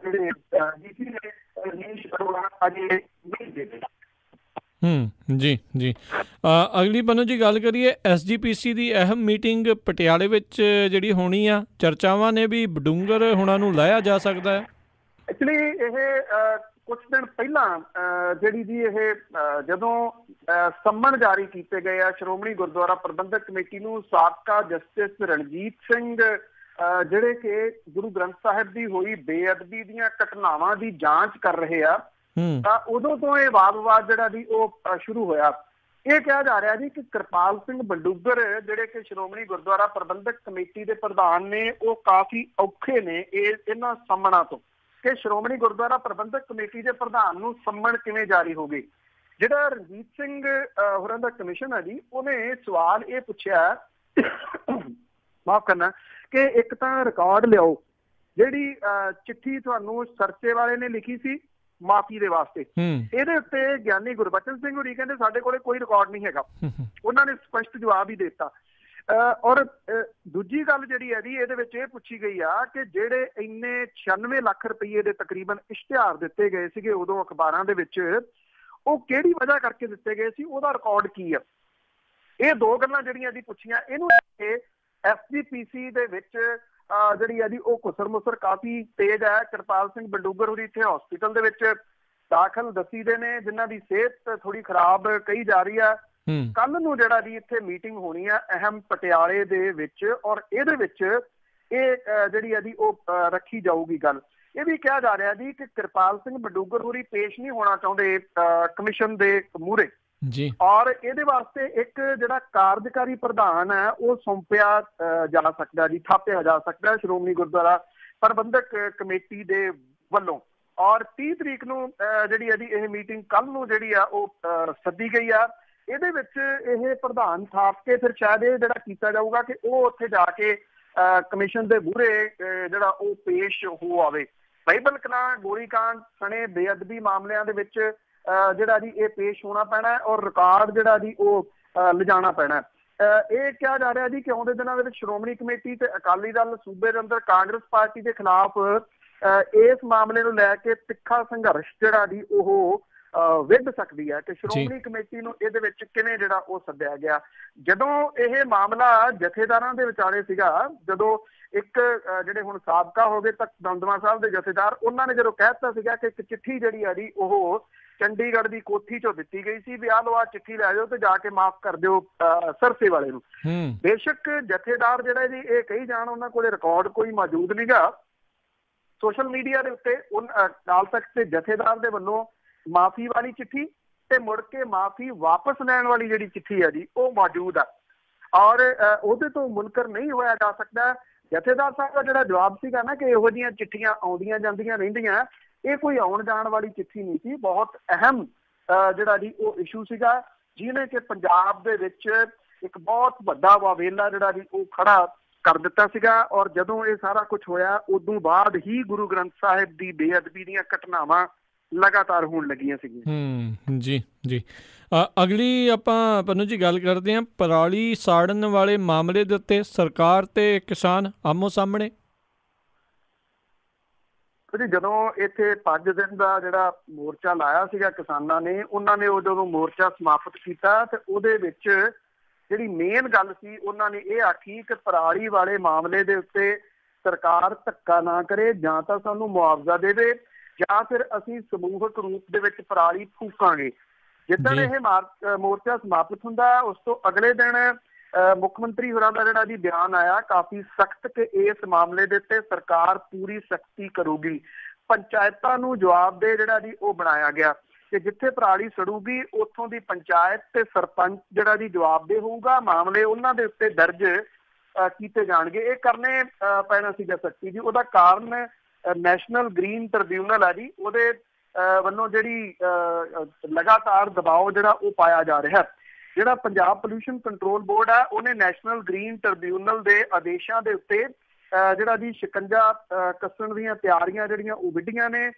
ਜਿਹੜੇ DC ਨੇ ਰਜਨੀਸ਼ ਅਰੋੜਾ ਅਜੇ ਨਹੀਂ ਦੇ ਰਹੇ। ਜੀ ਜੀ। ਅਗਲੀ ਪੰਨੂ ਜੀ ਗੱਲ ਕਰੀਏ SGPC ਦੀ ਅਹਿਮ ਮੀਟਿੰਗ ਪਟਿਆਲੇ ਵਿੱਚ ਜਿਹੜੀ ਹੋਣੀ ਆ, ਚਰਚਾਵਾਂ ਨੇ ਵੀ ਬਡੂੰਗਰ ਹੁਣਾਂ ਨੂੰ ਲਾਇਆ ਜਾ ਸਕਦਾ ਹੈ। ਐਕਚੁਅਲੀ ਇਹ ਕੁਝ ਦਿਨ ਪਹਿਲਾਂ ਜਿਹੜੀ ਜੀ ਇਹ ਜਦੋਂ ਸੰਮਣ ਜਾਰੀ ਕੀਤੇ ਗਏ ਆ ਸ਼੍ਰੋਮਣੀ ਗੁਰਦੁਆਰਾ ਪ੍ਰਬੰਧਕ ਕਮੇਟੀ ਨੂੰ, ਸਾਬਕਾ ਜਸਟਿਸ ਰਣਜੀਤ ਸਿੰਘ ਜਿਹੜੇ ਕਿ ਗੁਰੂ ਗ੍ਰੰਥ ਸਾਹਿਬ ਦੀ ਹੋਈ ਬੇਅਦਬੀ ਦੀਆਂ ਘਟਨਾਵਾਂ ਦੀ ਜਾਂਚ ਕਰ ਰਹੇ ਆ, ਤਾਂ ਉਦੋਂ ਤੋਂ ਇਹ ਵਾਦ-ਵਿਵਾਦ ਜਿਹੜਾ ਜੀ ਉਹ ਸ਼ੁਰੂ ਹੋਇਆ। ਇਹ ਕਿਹਾ ਜਾ ਰਿਹਾ ਜੀ ਕਿ ਕਿਰਪਾਲ ਸਿੰਘ ਬਡੂੰਗਰ ਜਿਹੜੇ ਕਿ ਸ਼੍ਰੋਮਣੀ ਗੁਰਦੁਆਰਾ ਪ੍ਰਬੰਧਕ ਕਮੇਟੀ ਦੇ ਪ੍ਰਧਾਨ ਨੇ, ਉਹ ਕਾਫੀ ਔਖੇ ਨੇ ਇਹਨਾਂ ਸੰਮਣਾਂ ਤੋਂ ਕਿ ਸ਼੍ਰੋਮਣੀ ਗੁਰਦੁਆਰਾ ਪ੍ਰਬੰਧਕ ਕਮੇਟੀ ਦੇ ਪ੍ਰਧਾਨ ਨੂੰ ਸੰਮਣ ਕਿਵੇਂ ਜਾਰੀ ਹੋ ਗਏ। ਜਿਹੜਾ ਰਣਜੀਤ ਸਿੰਘ ਹੋਰਾਂ ਦਾ ਕਮਿਸ਼ਨ ਹੈ ਜੀ, ਉਹਨੇ ਸਵਾਲ ਇਹ ਪੁੱਛਿਆ, ਮਾਫ ਕਰਨਾ, ਕਿ ਇੱਕ ਤਾਂ ਰਿਕਾਰਡ ਲਿਆਓ ਜਿਹੜੀ ਚਿੱਠੀ ਤੁਹਾਨੂੰ ਸਰਚੇ ਵਾਲੇ ਨੇ ਲਿਖੀ ਸੀ ਮਾਫੀ ਦੇ ਵਾਸਤੇ, ਇਹਦੇ ਉੱਤੇ ਗਿਆਨੀ ਗੁਰਬਚਨ ਸਿੰਘ ਹੋਰੀ ਕਹਿੰਦੇ ਸਾਡੇ ਕੋਲੇ ਕੋਈ ਰਿਕਾਰਡ ਨਹੀਂ ਹੈਗਾ। ਉਹਨਾਂ ਨੇ ਸਪਸ਼ਟ ਜਵਾਬ ਹੀ ਦੇ ਦਿੱਤਾ। ਔਰ ਦੂਜੀ ਗੱਲ ਜਿਹੜੀ ਹੈ ਜੀ ਇਹਦੇ ਵਿੱਚ ਇਹ ਪੁੱਛੀ ਗਈ ਆ ਕਿ ਜਿਹੜੇ ਇੰਨੇ 96 ਲੱਖ ਰੁਪਏ ਦੇ ਤਕਰੀਬਨ ਇਸ਼ਤਿਹਾਰ ਦਿੱਤੇ ਗਏ ਸੀਗੇ ਉਦੋਂ ਅਖਬਾਰਾਂ ਦੇ ਵਿੱਚ, ਉਹ ਕਿਹੜੀ ਵਜ੍ਹਾ ਕਰਕੇ ਦਿੱਤੇ ਗਏ ਸੀ, ਉਹਦਾ ਰਿਕਾਰਡ ਕੀ ਆ। ਇਹ ਦੋ ਗੱਲਾਂ ਜਿਹੜੀਆਂ ਜੀ ਪੁੱਛੀਆਂ। ਇਹਨੂੰ SGPC ਦੇ ਵਿੱਚ ਜਿਹੜੀ ਹੈ ਜੀ ਉਹ ਘੁਸਰ ਮੁਸਰ ਕਾਫੀ ਤੇਜ਼ ਹੈ। ਕਿਰਪਾਲ ਸਿੰਘ ਬਡੂੰਗਰ ਹੋਰੀ ਇੱਥੇ ਹਸਪੀਟਲ ਦੇ ਵਿੱਚ ਦਾਖਲ ਦੱਸੀ ਦੇ ਨੇ, ਜਿਨ੍ਹਾਂ ਦੀ ਸਿਹਤ ਥੋੜੀ ਖਰਾਬ ਕਹੀ ਜਾ ਰਹੀ ਆ। ਕੱਲ ਨੂੰ ਜਿਹੜਾ ਜੀ ਇੱਥੇ ਮੀਟਿੰਗ ਹੋਣੀ ਆ ਅਹਿਮ ਪਟਿਆਲੇ ਦੇ ਵਿੱਚ, ਔਰ ਇਹਦੇ ਵਿੱਚ ਇਹ ਜਿਹੜੀ ਹੈ ਜੀ ਉਹ ਰੱਖੀ ਜਾਊਗੀ ਗੱਲ। ਇਹ ਵੀ ਕਿਹਾ ਜਾ ਰਿਹਾ ਜੀ ਕਿ ਕਿਰਪਾਲ ਸਿੰਘ ਬਡੂੰਗਰ ਹੋਰੀ ਪੇਸ਼ ਨਹੀਂ ਹੋਣਾ ਚਾਹੁੰਦੇ ਕਮਿਸ਼ਨ ਦੇ ਮੂਹਰੇ ਜੀ, ਔਰ ਇਹਦੇ ਵਾਸਤੇ ਇੱਕ ਜਿਹੜਾ ਕਾਰਜਕਾਰੀ ਪ੍ਰਧਾਨ ਹੈ ਉਹ ਸੌਂਪਿਆ ਜਾ ਸਕਦਾ ਜੀ, ਥਾਪਿਆ ਜਾ ਸਕਦਾ ਸ਼੍ਰੋਮਣੀ ਗੁਰਦੁਆਰਾ ਪ੍ਰਬੰਧਕ ਕਮੇਟੀ ਦੇ ਵੱਲੋਂ। ਔਰ 30 ਤਰੀਕ ਨੂੰ ਜਿਹੜੀ ਹੈ ਜੀ ਇਹ ਮੀਟਿੰਗ ਕੱਲ ਨੂੰ ਜਿਹੜੀ ਆ ਉਹ ਸੱਦੀ ਗਈ ਆ। ਇਹਦੇ ਵਿੱਚ ਇਹ ਪ੍ਰਧਾਨ ਥਾਪ ਕੇ ਫਿਰ ਸ਼ਾਇਦ ਇਹ ਜਿਹੜਾ ਕੀਤਾ ਜਾਊਗਾ ਕਿ ਉਹ ਉੱਥੇ ਜਾ ਕੇ ਕਮਿਸ਼ਨ ਦੇ ਮੂਹਰੇ ਜਿਹੜਾ ਉਹ ਪੇਸ਼ ਹੋ ਆਵੇ। ਬਾਈਬਲ ਕਲਾਂ ਗੋਲੀकांड ਸਣੇ ਬੇਅਦਬੀ ਮਾਮਲਿਆਂ ਦੇ ਵਿੱਚ ਜਿਹੜਾ ਜੀ ਇਹ ਪੇਸ਼ ਹੋਣਾ ਪੈਣਾ ਔਰ ਰਿਕਾਰਡ ਜਿਹੜਾ ਜੀ ਉਹ ਲਿਜਾਣਾ ਪੈਣਾ। ਇਹ ਕਿਹਾ ਜਾ ਰਿਹਾ ਜੀ ਕਿ ਆਉਂਦੇ ਦਿਨਾਂ ਦੇ ਵਿੱਚ ਸ਼੍ਰੋਮਣੀ ਕਮੇਟੀ ਤੇ ਅਕਾਲੀ ਦਲ ਸੂਬੇ ਦੇ ਅੰਦਰ ਕਾਂਗਰਸ ਪਾਰਟੀ ਦੇ ਖਿਲਾਫ ਇਸ ਮਾਮਲੇ ਨੂੰ ਲੈ ਕੇ ਤਿੱਖਾ ਸੰਘਰਸ਼ ਜਿਹੜਾ ਜੀ ਉਹ ਵਿੱਢ ਸਕਦੀ ਹੈ ਕਿ ਸ਼੍ਰੋਮਣੀ ਕਮੇਟੀ ਨੂੰ ਇਹਦੇ ਵਿੱਚ ਕਿਵੇਂ ਜਿਹੜਾ ਉਹ ਸੱਦਿਆ ਗਿਆ। ਜਦੋਂ ਇਹ ਮਾਮਲਾ ਜਥੇਦਾਰਾਂ ਦੇ ਵਿਚਾਲੇ ਸੀਗਾ, ਜਦੋਂ ਇੱਕ ਜਿਹੜੇ ਹੁਣ ਸਾਬਕਾ ਹੋ ਗਏ ਤਾਂ ਦਮਦਮਾ ਸਾਹਿਬ ਦੇ ਜਥੇਦਾਰ, ਉਹਨਾਂ ਨੇ ਜਦੋਂ ਕਹਿ ਦਿੱਤਾ ਸੀਗਾ ਕਿ ਇੱਕ ਚਿੱਠੀ ਜਿਹੜੀ ਆ ਜੀ ਉਹ ਚੰਡੀਗੜ੍ਹ ਦੀ ਕੋਠੀ ਚੋਂ ਦਿੱਤੀ ਗਈ ਸੀ ਵੀ ਆਹ ਲਓ ਆਹ ਚਿੱਠੀ ਲੈ ਜਾਓ ਤੇ ਜਾ ਕੇ ਮਾਫ ਕਰ ਦਿਓ ਸਰਸੇ ਵਾਲੇ ਨੂੰ। ਬੇਸ਼ੱਕ ਜਥੇਦਾਰ ਜਿਹੜਾ ਜੀ ਇਹ ਕਹੀ ਜਾਣ ਉਹਨਾਂ ਕੋਲੇ ਰਿਕਾਰਡ ਕੋਈ ਮੌਜੂਦ ਨਹੀਂਗਾ। ਸੋਸ਼ਲ ਮੀਡੀਆ ਦੇ ਉੱਤੇ ਅਕਾਲ ਤਖਤ ਦੇ ਜਥੇਦਾਰ ਦੇ ਵੱਲੋਂ ਮਾਫੀ ਵਾਲੀ ਚਿੱਠੀ ਤੇ ਮੁੜ ਕੇ ਮਾਫੀ ਵਾਪਸ ਲੈਣ ਵਾਲੀ ਜਿਹੜੀ ਚਿੱਠੀ ਹੈ ਜੀ ਉਹ ਮੌਜੂਦ ਆ, ਔਰ ਉਹਦੇ ਤੋਂ ਮੁਨਕਰ ਨਹੀਂ ਹੋਇਆ ਜਾ ਸਕਦਾ। ਜਥੇਦਾਰ ਸਾਹਿਬ ਦਾ ਜਿਹੜਾ ਜਵਾਬ ਸੀਗਾ ਨਾ ਕਿ ਇਹੋ ਜਿਹੀਆਂ ਚਿੱਠੀਆਂ ਆਉਂਦੀਆਂ ਜਾਂਦੀਆਂ ਰਹਿੰਦੀਆਂ, ਇਹ ਕੋਈ ਆਉਣ ਜਾਣ ਵਾਲੀ ਚਿੱਠੀ ਨਹੀਂ ਸੀ। ਬਹੁਤ ਅਹਿਮ ਜਿਹੜਾ ਜੀ ਉਹ ਇਸ਼ੂ ਸੀਗਾ ਜਿਹਨੇ ਕਿ ਪੰਜਾਬ ਦੇ ਵਿੱਚ ਇੱਕ ਬਹੁਤ ਵੱਡਾ ਵਾਵੇਲਾ ਜਿਹੜਾ ਜੀ ਉਹ ਖੜਾ ਕਰ ਦਿੱਤਾ ਸੀਗਾ। ਔਰ ਜਦੋਂ ਇਹ ਸਾਰਾ ਕੁਝ ਹੋਇਆ ਉਦੋਂ ਬਾਅਦ ਹੀ ਗੁਰੂ ਗ੍ਰੰਥ ਸਾਹਿਬ ਦੀ ਬੇਅਦਬੀ ਦੀਆਂ ਘਟਨਾਵਾਂ ਲਗਾਤਾਰ ਹੋਣ ਲੱਗੀਆਂ ਸੀਗੀਆਂ। ਜੀ ਜੀ ਅਗਲੀ ਆਪਾਂ ਪੰਨੂ ਜੀ ਗੱਲ ਕਰਦੇ ਹਾਂ ਪਰਾਲੀ ਸਾੜਨ ਵਾਲੇ ਮਾਮਲੇ ਦੇ ਉੱਤੇ ਸਰਕਾਰ ਤੇ ਕਿਸਾਨ ਆਮੋ ਸਾਹਮਣੇ। ਜਦੋਂ ਇੱਥੇ 5 ਦਿਨ ਦਾ ਜਿਹੜਾ ਮੋਰਚਾ ਲਾਇਆ ਸੀਗਾ ਕਿਸਾਨਾਂ ਨੇ, ਉਹਨਾਂ ਨੇ ਉਹ ਜਦੋਂ ਮੋਰਚਾ ਸਮਾਪਤ ਕੀਤਾ ਤੇ ਉਹਦੇ ਵਿੱਚ ਜਿਹੜੀ ਮੇਨ ਗੱਲ ਸੀ ਉਹਨਾਂ ਨੇ ਇਹ ਆਖੀ ਕਿ ਪਰਾਲੀ ਵਾਲੇ ਮਾਮਲੇ ਦੇ ਉੱਤੇ ਸਰਕਾਰ ਧੱਕਾ ਨਾ ਕਰੇ, ਜਾਂ ਤਾਂ ਸਾਨੂੰ ਮੁਆਵਜ਼ਾ ਦੇਵੇ ਜਾਂ ਫਿਰ ਅਸੀਂ ਸਮੂਹਕ ਰੂਪ ਦੇ ਵਿੱਚ ਪਰਾਲੀ ਫੂਕਾਂਗੇ। ਜਿੱਦਣ ਇਹ ਮੋਰਚਾ ਸਮਾਪਤ ਹੁੰਦਾ ਉਸ ਤੋਂ ਅਗਲੇ ਦਿਨ ਮੁੱਖ ਮੰਤਰੀ ਹੋਰਾਂ ਦਾ ਜਿਹੜਾ ਜੀ ਬਿਆਨ ਆਇਆ ਕਾਫੀ ਸਖਤ ਕਿ ਇਸ ਮਾਮਲੇ ਦੇ ਉੱਤੇ ਸਰਕਾਰ ਪੂਰੀ ਸਖਤੀ ਕਰੂਗੀ। ਪੰਚਾਇਤਾਂ ਨੂੰ ਜਵਾਬਦੇਹ ਜਿਹੜਾ ਜੀ ਉਹ ਬਣਾਇਆ ਗਿਆ ਕਿ ਜਿੱਥੇ ਪਰਾਲੀ ਸੜੂਗੀ ਉੱਥੋਂ ਦੀ ਪੰਚਾਇਤ ਤੇ ਸਰਪੰਚ ਜਿਹੜਾ ਜੀ ਜਵਾਬਦੇਹ ਹੋਊਗਾ, ਮਾਮਲੇ ਉਹਨਾਂ ਦੇ ਉੱਤੇ ਦਰਜ ਕੀਤੇ ਜਾਣਗੇ। ਇਹ ਕਰਨੇ ਪੈਣਾ ਸੀਗਾ ਸਖਤੀ ਜੀ। ਉਹਦਾ ਕਾਰਨ ਨੈਸ਼ਨਲ ਗ੍ਰੀਨ ਟ੍ਰਿਬਿਊਨਲ ਹੈ ਜੀ, ਉਹਦੇ ਵੱਲੋਂ ਜਿਹੜੀ ਲਗਾਤਾਰ ਦਬਾਅ ਜਿਹੜਾ ਉਹ ਪਾਇਆ ਜਾ ਰਿਹਾ। ਜਿਹੜਾ ਪੰਜਾਬ ਪੋਲਿਊਸ਼ਨ ਕੰਟਰੋਲ ਬੋਰਡ ਹੈ ਉਹਨੇ ਨੈਸ਼ਨਲ ਗ੍ਰੀਨ ਟ੍ਰਿਬਿਊਨਲ ਦੇ ਆਦੇਸ਼ਾਂ ਦੇ ਉੱਤੇ ਜਿਹੜਾ ਜੀ ਸ਼ਿਕੰਜਾ ਕੱਸਣ ਦੀਆਂ ਤਿਆਰੀਆਂ ਜਿਹੜੀਆਂ ਉਹ ਵਿੱਢੀਆਂ ਨੇ।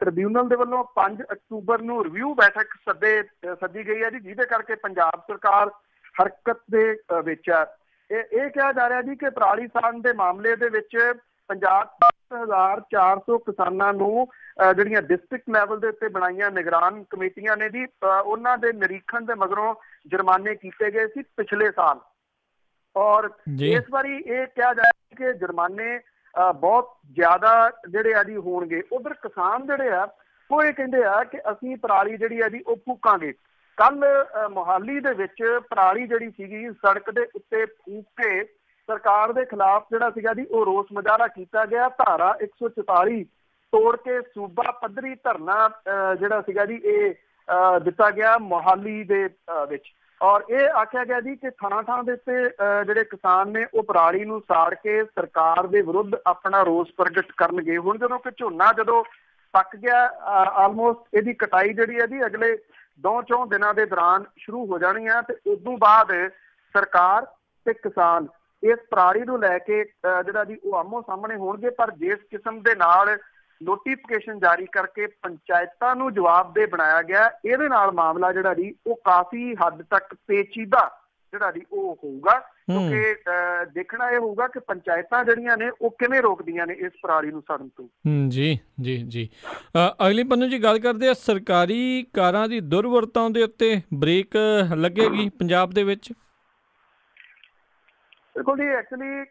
ਟ੍ਰਿਬਿਊਨਲ ਦੇ ਵੱਲੋਂ 5 ਅਕਤੂਬਰ ਨੂੰ ਰਿਵਿਊ ਬੈਠਕ ਸੱਦੀ ਗਈ ਹੈ ਜੀ, ਜਿਹਦੇ ਕਰਕੇ ਪੰਜਾਬ ਸਰਕਾਰ ਹਰਕਤ ਦੇ ਵਿੱਚ ਹੈ। ਇਹ ਕਿਹਾ ਜਾ ਰਿਹਾ ਜੀ ਕਿ ਪਰਾਲੀ ਸਾੜਨ ਦੇ ਮਾਮਲੇ ਦੇ ਵਿੱਚ ਪੰਜਾਬ 10,400 ਕਿਸਾਨਾਂ ਨੂੰ ਜਿਹੜੀਆਂ ਡਿਸਟ੍ਰਿਕਟ ਲੈਵਲ ਦੇ ਉੱਤੇ ਬਣਾਈਆਂ ਨਿਗਰਾਨ ਕਮੇਟੀਆਂ ਨੇ ਜੀ, ਉਹਨਾਂ ਦੇ ਨਿਰੀਖਣ ਦੇ ਮਗਰੋਂ ਜੁਰਮਾਨੇ ਕੀਤੇ ਗਏ ਸੀ ਪਿਛਲੇ ਸਾਲ। ਔਰ ਇਸ ਵਾਰੀ ਇਹ ਕਿਹਾ ਜਾ ਰਿਹਾ ਕਿ ਜੁਰਮਾਨੇ ਬਹੁਤ ਜ਼ਿਆਦਾ ਜਿਹੜੇ ਆ ਜੀ ਹੋਣਗੇ। ਉਧਰ ਕਿਸਾਨ ਜਿਹੜੇ ਆ ਉਹ ਇਹ ਕਹਿੰਦੇ ਆ ਕਿ ਅਸੀਂ ਪਰਾਲੀ ਜਿਹੜੀ ਆ ਜੀ ਉਹ ਫੂਕਾਂਗੇ। ਕੱਲ ਮੋਹਾਲੀ ਦੇ ਵਿੱਚ ਪਰਾਲੀ ਜਿਹੜੀ ਸੀਗੀ ਸੜਕ ਦੇ ਉੱਤੇ ਫੂਕ ਕੇ ਸਰਕਾਰ ਦੇ ਖਿਲਾਫ ਜਿਹੜਾ ਸੀਗਾ ਜੀ ਉਹ ਰੋਸ ਮੁਜ਼ਾਹਰਾ ਕੀਤਾ ਗਿਆ। ਧਾਰਾ 144 ਤੋੜ ਕੇ ਸੂਬਾ ਪੱਧਰੀ ਧਰਨਾ ਜਿਹੜਾ ਸੀਗਾ ਜੀ ਇਹ ਦਿੱਤਾ ਗਿਆ ਮੋਹਾਲੀ ਦੇ ਵਿੱਚ। ਔਰ ਇਹ ਆਖਿਆ ਗਿਆ ਜੀ ਕਿ ਥਾਂ ਦੇ ਉੱਤੇ ਜਿਹੜੇ ਕਿਸਾਨ ਨੇ ਉਹ ਪਰਾਲੀ ਨੂੰ ਸਾੜ ਕੇ ਸਰਕਾਰ ਦੇ ਵਿਰੁੱਧ ਆਪਣਾ ਰੋਸ ਪ੍ਰਗਟ ਕਰਨਗੇ। ਹੁਣ ਜਦੋਂ ਕਿ ਝੋਨਾ ਜਦੋਂ ਪੱਕ ਗਿਆ ਆਲਮੋਸਟ, ਇਹਦੀ ਕਟਾਈ ਜਿਹੜੀ ਹੈ ਜੀ ਅਗਲੇ 2-4 ਦਿਨਾਂ ਦੇ ਦੌਰਾਨ ਸ਼ੁਰੂ ਹੋ ਜਾਣੀ ਹੈ ਤੇ ਉਦੋਂ ਬਾਅਦ ਸਰਕਾਰ ਤੇ ਕਿਸਾਨ ਇਸ ਪਰਾਲੀ ਨੂੰ ਲੈ ਕੇ ਜਿਹੜਾ ਜੀ ਉਹ ਆਮੋ ਸਾਹਮਣੇ ਹੋਣਗੇ। ਪਰ ਜਿਸ ਕਿਸਮ ਦੇ ਨਾਲ ਨੋਟੀਫਿਕੇਸ਼ਨ ਜਾਰੀ ਕਰਕੇ ਪੰਚਾਇਤਾਂ ਨੂੰ ਜਵਾਬਦੇਹ ਬਣਾਇਆ ਗਿਆ, ਇਹਦੇ ਨਾਲ ਮਾਮਲਾ ਜਿਹੜਾ ਜੀ ਉਹ ਕਾਫੀ ਹੱਦ ਤੱਕ ਪੇਚੀਦਾ ਜਿਹੜਾ ਜੀ ਉਹ ਹੋਊਗਾ। ਕਿਉਂਕਿ ਦੇਖਣਾ ਇਹ ਹੋਊਗਾ ਕਿ ਪੰਚਾਇਤਾਂ ਜਿਹੜੀਆਂ ਨੇ ਉਹ ਕਿਵੇਂ ਰੋਕਦੀਆਂ ਨੇ ਇਸ ਪਰਾਲੀ ਨੂੰ ਸੜਨ ਤੋਂ। ਜੀ ਜੀ ਜੀ। ਅਗਲੀ ਪੰਨੂ ਜੀ ਗੱਲ ਕਰਦੇ ਆ, ਸਰਕਾਰੀ ਕਾਰਾਂ ਦੀ ਦੁਰਵਰਤੋਂ ਦੇ ਉੱਤੇ ਬ੍ਰੇਕ ਲੱਗੇਗੀ ਪੰਜਾਬ ਦੇ ਵਿੱਚ? ਦੇਖੋ ਜੀ, ਐਕਚੁਅਲੀ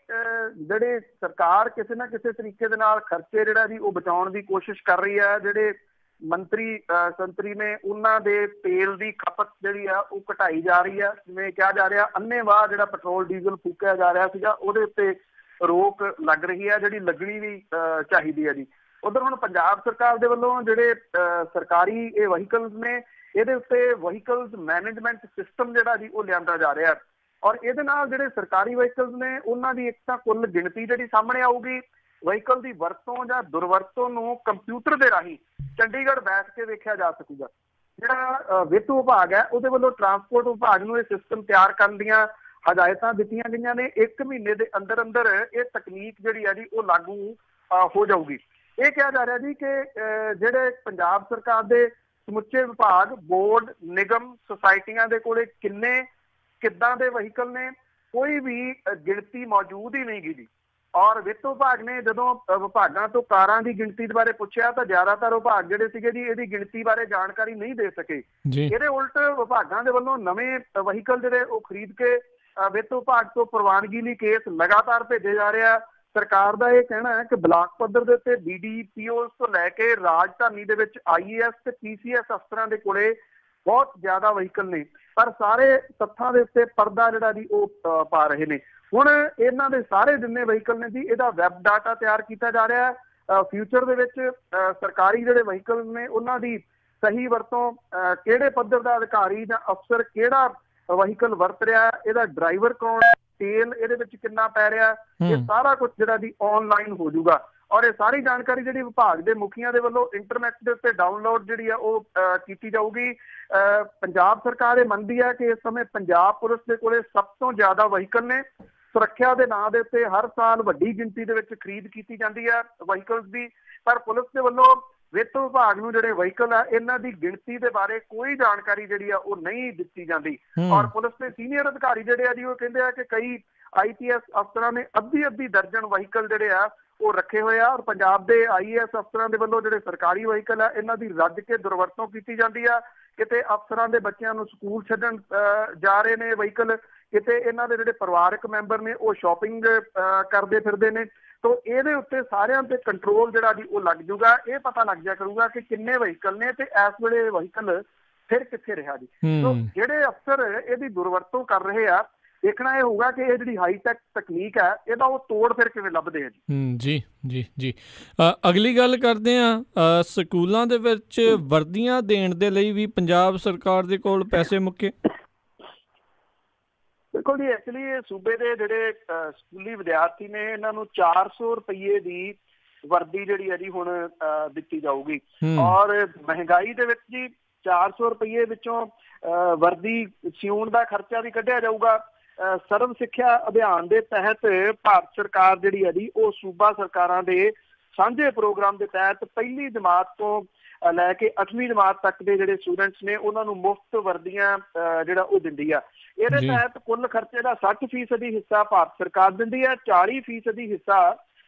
ਜਿਹੜੇ ਸਰਕਾਰ ਕਿਸੇ ਨਾ ਕਿਸੇ ਤਰੀਕੇ ਦੇ ਨਾਲ ਖਰਚੇ ਜਿਹੜਾ ਜੀ ਉਹ ਬਚਾਉਣ ਦੀ ਕੋਸ਼ਿਸ਼ ਕਰ ਰਹੀ ਹੈ। ਜਿਹੜੇ ਮੰਤਰੀ ਸੰਤਰੀ ਨੇ ਉਹਨਾਂ ਦੇ ਤੇਲ ਦੀ ਖਪਤ ਜਿਹੜੀ ਆ ਉਹ ਘਟਾਈ ਜਾ ਰਹੀ ਹੈ। ਜਿਵੇਂ ਕਿਹਾ ਜਾ ਰਿਹਾ ਅੰਨ੍ਹੇਵਾਹ ਜਿਹੜਾ ਪੈਟਰੋਲ ਡੀਜ਼ਲ ਫੂਕਿਆ ਜਾ ਰਿਹਾ ਸੀਗਾ ਉਹਦੇ ਉੱਤੇ ਰੋਕ ਲੱਗ ਰਹੀ ਹੈ, ਜਿਹੜੀ ਲੱਗਣੀ ਵੀ ਚਾਹੀਦੀ ਹੈ ਜੀ। ਉਧਰ ਹੁਣ ਪੰਜਾਬ ਸਰਕਾਰ ਦੇ ਵੱਲੋਂ ਜਿਹੜੇ ਸਰਕਾਰੀ ਇਹ ਵਹੀਕਲਸ ਨੇ ਇਹਦੇ ਉੱਤੇ ਵਹੀਕਲਸ ਮੈਨੇਜਮੈਂਟ ਸਿਸਟਮ ਜਿਹੜਾ ਜੀ ਉਹ ਲਿਆਂਦਾ ਜਾ ਰਿਹਾ ਔਰ ਇਹਦੇ ਨਾਲ ਜਿਹੜੇ ਸਰਕਾਰੀ ਵਹੀਕਲਸ ਨੇ ਉਹਨਾਂ ਦੀ ਇੱਕ ਤਾਂ ਕੁੱਲ ਗਿਣਤੀ ਜਿਹੜੀ ਸਾਹਮਣੇ ਆਊਗੀ। ਵਹੀਕਲ ਦੀ ਵਰਤੋਂ ਜਾਂ ਦੁਰਵਰਤੋਂ ਨੂੰ ਕੰਪਿਊਟਰ ਦੇ ਰਾਹੀਂ ਚੰਡੀਗੜ੍ਹ ਬੈਠ ਕੇ ਵੇਖਿਆ ਜਾ ਸਕੂਗਾ। ਜਿਹੜਾ ਵਿੱਤ ਵਿਭਾਗ ਹੈ ਉਹਦੇ ਵੱਲੋਂ ਟਰਾਂਸਪੋਰਟ ਵਿਭਾਗ ਨੂੰ ਇਹ ਸਿਸਟਮ ਤਿਆਰ ਕਰਨ ਦੀਆਂ ਹਦਾਇਤਾਂ ਦਿੱਤੀਆਂ ਗਈਆਂ ਨੇ। 1 ਮਹੀਨੇ ਦੇ ਅੰਦਰ ਅੰਦਰ ਇਹ ਤਕਨੀਕ ਜਿਹੜੀ ਹੈ ਜੀ ਉਹ ਲਾਗੂ ਹੋ ਜਾਊਗੀ। ਇਹ ਕਿਹਾ ਜਾ ਰਿਹਾ ਜੀ ਕਿ ਜਿਹੜੇ ਪੰਜਾਬ ਸਰਕਾਰ ਦੇ ਸਮੁੱਚੇ ਵਿਭਾਗ, ਬੋਰਡ, ਨਿਗਮ, ਸੁਸਾਇਟੀਆਂ ਦੇ ਕੋਲੇ ਕਿੱਦਾਂ ਦੇ ਵਹੀਕਲ ਨੇ, ਕੋਈ ਵੀ ਗਿਣਤੀ ਮੌਜੂਦ ਹੀ ਨਹੀਂ ਗੀ ਜੀ। ਔਰ ਵਿੱਤ ਵਿਭਾਗ ਨੇ ਜਦੋਂ ਵਿਭਾਗਾਂ ਤੋਂ ਕਾਰਾਂ ਦੀ ਗਿਣਤੀ ਬਾਰੇ ਪੁੱਛਿਆ ਤਾਂ ਜ਼ਿਆਦਾਤਰ ਵਿਭਾਗ ਜਿਹੜੇ ਸੀਗੇ ਜੀ ਇਹਦੀ ਗਿਣਤੀ ਬਾਰੇ ਜਾਣਕਾਰੀ ਨਹੀਂ ਦੇ ਸਕੇ। ਇਹਦੇ ਉਲਟ ਵਿਭਾਗਾਂ ਦੇ ਵੱਲੋਂ ਨਵੇਂ ਵਹੀਕਲ ਜਿਹੜੇ ਉਹ ਖਰੀਦ ਕੇ ਵਿੱਤ ਵਿਭਾਗ ਤੋਂ ਪ੍ਰਵਾਨਗੀ ਲਈ ਕੇਸ ਲਗਾਤਾਰ ਭੇਜੇ ਜਾ ਰਿਹਾ। ਸਰਕਾਰ ਦਾ ਇਹ ਕਹਿਣਾ ਹੈ ਕਿ ਬਲਾਕ ਪੱਧਰ ਦੇ ਉੱਤੇ BDPO ਤੋਂ ਲੈ ਕੇ ਰਾਜਧਾਨੀ ਦੇ ਵਿੱਚ IAS ਤੇ PCS ਅਫਸਰਾਂ ਦੇ ਕੋਲੇ ਬਹੁਤ ਜ਼ਿਆਦਾ ਵਹੀਕਲ ਨੇ, ਪਰ ਸਾਰੇ ਤੱਥਾਂ ਦੇ ਉੱਤੇ ਪਰਦਾ ਜਿਹੜਾ ਜੀ ਉਹ ਪਾ ਰਹੇ ਨੇ। ਹੁਣ ਇਹਨਾਂ ਦੇ ਸਾਰੇ ਜਿੰਨੇ ਵਹੀਕਲ ਨੇ ਜੀ ਇਹਦਾ ਵੈਬ ਡਾਟਾ ਤਿਆਰ ਕੀਤਾ ਜਾ ਰਿਹਾ ਹੈ। ਫਿਊਚਰ ਦੇ ਵਿੱਚ ਸਰਕਾਰੀ ਜਿਹੜੇ ਵਹੀਕਲ ਨੇ ਉਹਨਾਂ ਦੀ ਸਹੀ ਵਰਤੋਂ ਕਿਹੜੇ ਪੱਧਰ ਦਾ ਅਧਿਕਾਰੀ ਜਾਂ ਅਫਸਰ ਕਿਹੜਾ ਵਹੀਕਲ ਵਰਤ ਰਿਹਾ, ਇਹਦਾ ਡਰਾਈਵਰ ਕੌਣ, ਤੇਲ ਇਹਦੇ ਵਿੱਚ ਕਿੰਨਾ ਪੈ ਰਿਹਾ, ਇਹ ਸਾਰਾ ਕੁਝ ਜਿਹੜਾ ਜੀ ਆਨਲਾਈਨ ਹੋ ਜਾਊਗਾ। ਔਰ ਇਹ ਸਾਰੀ ਜਾਣਕਾਰੀ ਜਿਹੜੀ ਵਿਭਾਗ ਦੇ ਮੁਖੀਆਂ ਦੇ ਵੱਲੋਂ ਇੰਟਰਨੈਟ ਦੇ ਉੱਤੇ ਡਾਊਨਲੋਡ ਜਿਹੜੀ ਆ ਉਹ ਕੀਤੀ ਜਾਊਗੀ। ਪੰਜਾਬ ਸਰਕਾਰ ਇਹ ਮੰਨਦੀ ਹੈ ਕਿ ਇਸ ਸਮੇਂ ਪੰਜਾਬ ਪੁਲਿਸ ਦੇ ਕੋਲੇ ਸਭ ਤੋਂ ਜ਼ਿਆਦਾ ਵਹੀਕਲ ਨੇ। ਸੁਰੱਖਿਆ ਦੇ ਨਾਂ ਦੇ ਉੱਤੇ ਹਰ ਸਾਲ ਵੱਡੀ ਗਿਣਤੀ ਦੇ ਵਿੱਚ ਖਰੀਦ ਕੀਤੀ ਜਾਂਦੀ ਹੈ ਵਹੀਕਲਸ ਦੀ, ਪਰ ਪੁਲਿਸ ਦੇ ਵੱਲੋਂ ਵਿੱਤ ਵਿਭਾਗ ਨੂੰ ਜਿਹੜੇ ਵਹੀਕਲ ਆ ਇਹਨਾਂ ਦੀ ਗਿਣਤੀ ਦੇ ਬਾਰੇ ਕੋਈ ਜਾਣਕਾਰੀ ਜਿਹੜੀ ਆ ਉਹ ਨਹੀਂ ਦਿੱਤੀ ਜਾਂਦੀ। ਔਰ ਪੁਲਿਸ ਦੇ ਸੀਨੀਅਰ ਅਧਿਕਾਰੀ ਜਿਹੜੇ ਆ ਜੀ ਉਹ ਕਹਿੰਦੇ ਆ ਕਿ ਕਈ IPS ਅਫਸਰਾਂ ਨੇ ਅੱਧੀ ਦਰਜਨ ਵਹੀਕਲ ਜਿਹੜੇ ਆ ਉਹ ਰੱਖੇ ਹੋਏ ਆ। ਔਰ ਪੰਜਾਬ ਦੇ IAS ਅਫਸਰਾਂ ਦੇ ਵੱਲੋਂ ਜਿਹੜੇ ਸਰਕਾਰੀ ਵਹੀਕਲ ਆ ਇਹਨਾਂ ਦੀ ਰੱਜ ਕੇ ਦੁਰਵਰਤੋਂ ਕੀਤੀ ਜਾਂਦੀ ਆ। ਕਿਤੇ ਅਫਸਰਾਂ ਦੇ ਬੱਚਿਆਂ ਨੂੰ ਸਕੂਲ ਛੱਡਣ ਜਾ ਰਹੇ ਨੇ ਵਹੀਕਲ, ਕਿਤੇ ਇਹਨਾਂ ਦੇ ਜਿਹੜੇ ਪਰਿਵਾਰਕ ਮੈਂਬਰ ਨੇ ਉਹ ਸ਼ਾਪਿੰਗ ਕਰਦੇ ਫਿਰਦੇ ਨੇ। ਤੋ ਇਹਦੇ ਉੱਤੇ ਸਾਰਿਆਂ ਤੇ ਕੰਟਰੋਲ ਜਿਹੜਾ ਜੀ ਉਹ ਲੱਗ ਜੂਗਾ। ਇਹ ਪਤਾ ਲੱਗ ਜਾ ਕਰੂਗਾ ਕਿ ਕਿੰਨੇ ਵਹੀਕਲ ਨੇ ਤੇ ਇਸ ਵੇਲੇ ਵਹੀਕਲ ਫਿਰ ਕਿੱਥੇ ਰਿਹਾ ਜੀ। ਤੋ ਜਿਹੜੇ ਅਫਸਰ ਇਹਦੀ ਦੁਰਵਰਤੋਂ ਕਰ ਰਹੇ ਆ, ਦੇਖਣਾ ਇਹ ਹੋਊਗਾ ਕਿ ਇਹ ਜਿਹੜੀ ਹਾਈਟੈਕ ਤਕਨੀਕ ਹੈ ਇਹਦਾ ਉਹ ਤੋੜ ਫਿਰ ਕਿਵੇਂ ਲੱਭਦੇ ਆ ਜੀ। ਜੀ ਜੀ ਜੀ। ਅਗਲੀ ਗੱਲ ਕਰਦੇ ਆ, ਸਕੂਲਾਂ ਦੇ ਵਿੱਚ ਵਰਦੀਆਂ ਦੇਣ ਦੇ ਲਈ ਵੀ ਪੰਜਾਬ ਸਰਕਾਰ ਦੇ ਕੋਲ ਪੈਸੇ ਮੁੱਕੇ? ਦੇਖੋ ਜੀ, ਐਕਚੁਅਲੀ ਇਹ ਸੂਬੇ ਦੇ ਜਿਹੜੇ ਸਕੂਲੀ ਵਿਦਿਆਰਥੀ ਨੇ ਇਹਨਾਂ ਨੂੰ 400 ਰੁਪਏ ਦੀ ਵਰਦੀ ਜਿਹੜੀ ਹੈ ਜੀ ਹੁਣ ਦਿੱਤੀ ਜਾਊਗੀ। ਔਰ ਮਹਿੰਗਾਈ ਦੇ ਵਿੱਚ ਜੀ 400 ਰੁਪਏ ਵਿੱਚੋਂ ਵਰਦੀ ਸਿਉਣ ਦਾ ਖਰਚਾ ਵੀ ਕੱਢਿਆ ਜਾਊਗਾ। ਸਰਵ ਸਿੱਖਿਆ ਅਭਿਆਨ ਦੇ ਤਹਿਤ ਭਾਰਤ ਸਰਕਾਰ ਜਿਹੜੀ ਹੈ ਜੀ ਉਹ ਸੂਬਾ ਸਰਕਾਰਾਂ ਦੇ ਸਾਂਝੇ ਪ੍ਰੋਗਰਾਮ ਦੇ ਤਹਿਤ ਪਹਿਲੀ ਜਮਾਤ ਤੋਂ ਲੈ ਕੇ 8ਵੀਂ ਜਮਾਤ ਤੱਕ ਦੇ ਜਿਹੜੇ ਸਟੂਡੈਂਟਸ ਨੇ ਉਹਨਾਂ ਨੂੰ ਮੁਫਤ ਵਰਦੀਆਂ ਜਿਹੜਾ ਉਹ ਦਿੰਦੀ ਆ। ਇਹਦੇ ਤਹਿਤ ਕੁੱਲ ਖਰਚੇ ਦਾ 60% ਹਿੱਸਾ ਭਾਰਤ ਸਰਕਾਰ ਦਿੰਦੀ ਹੈ, 40% ਹਿੱਸਾ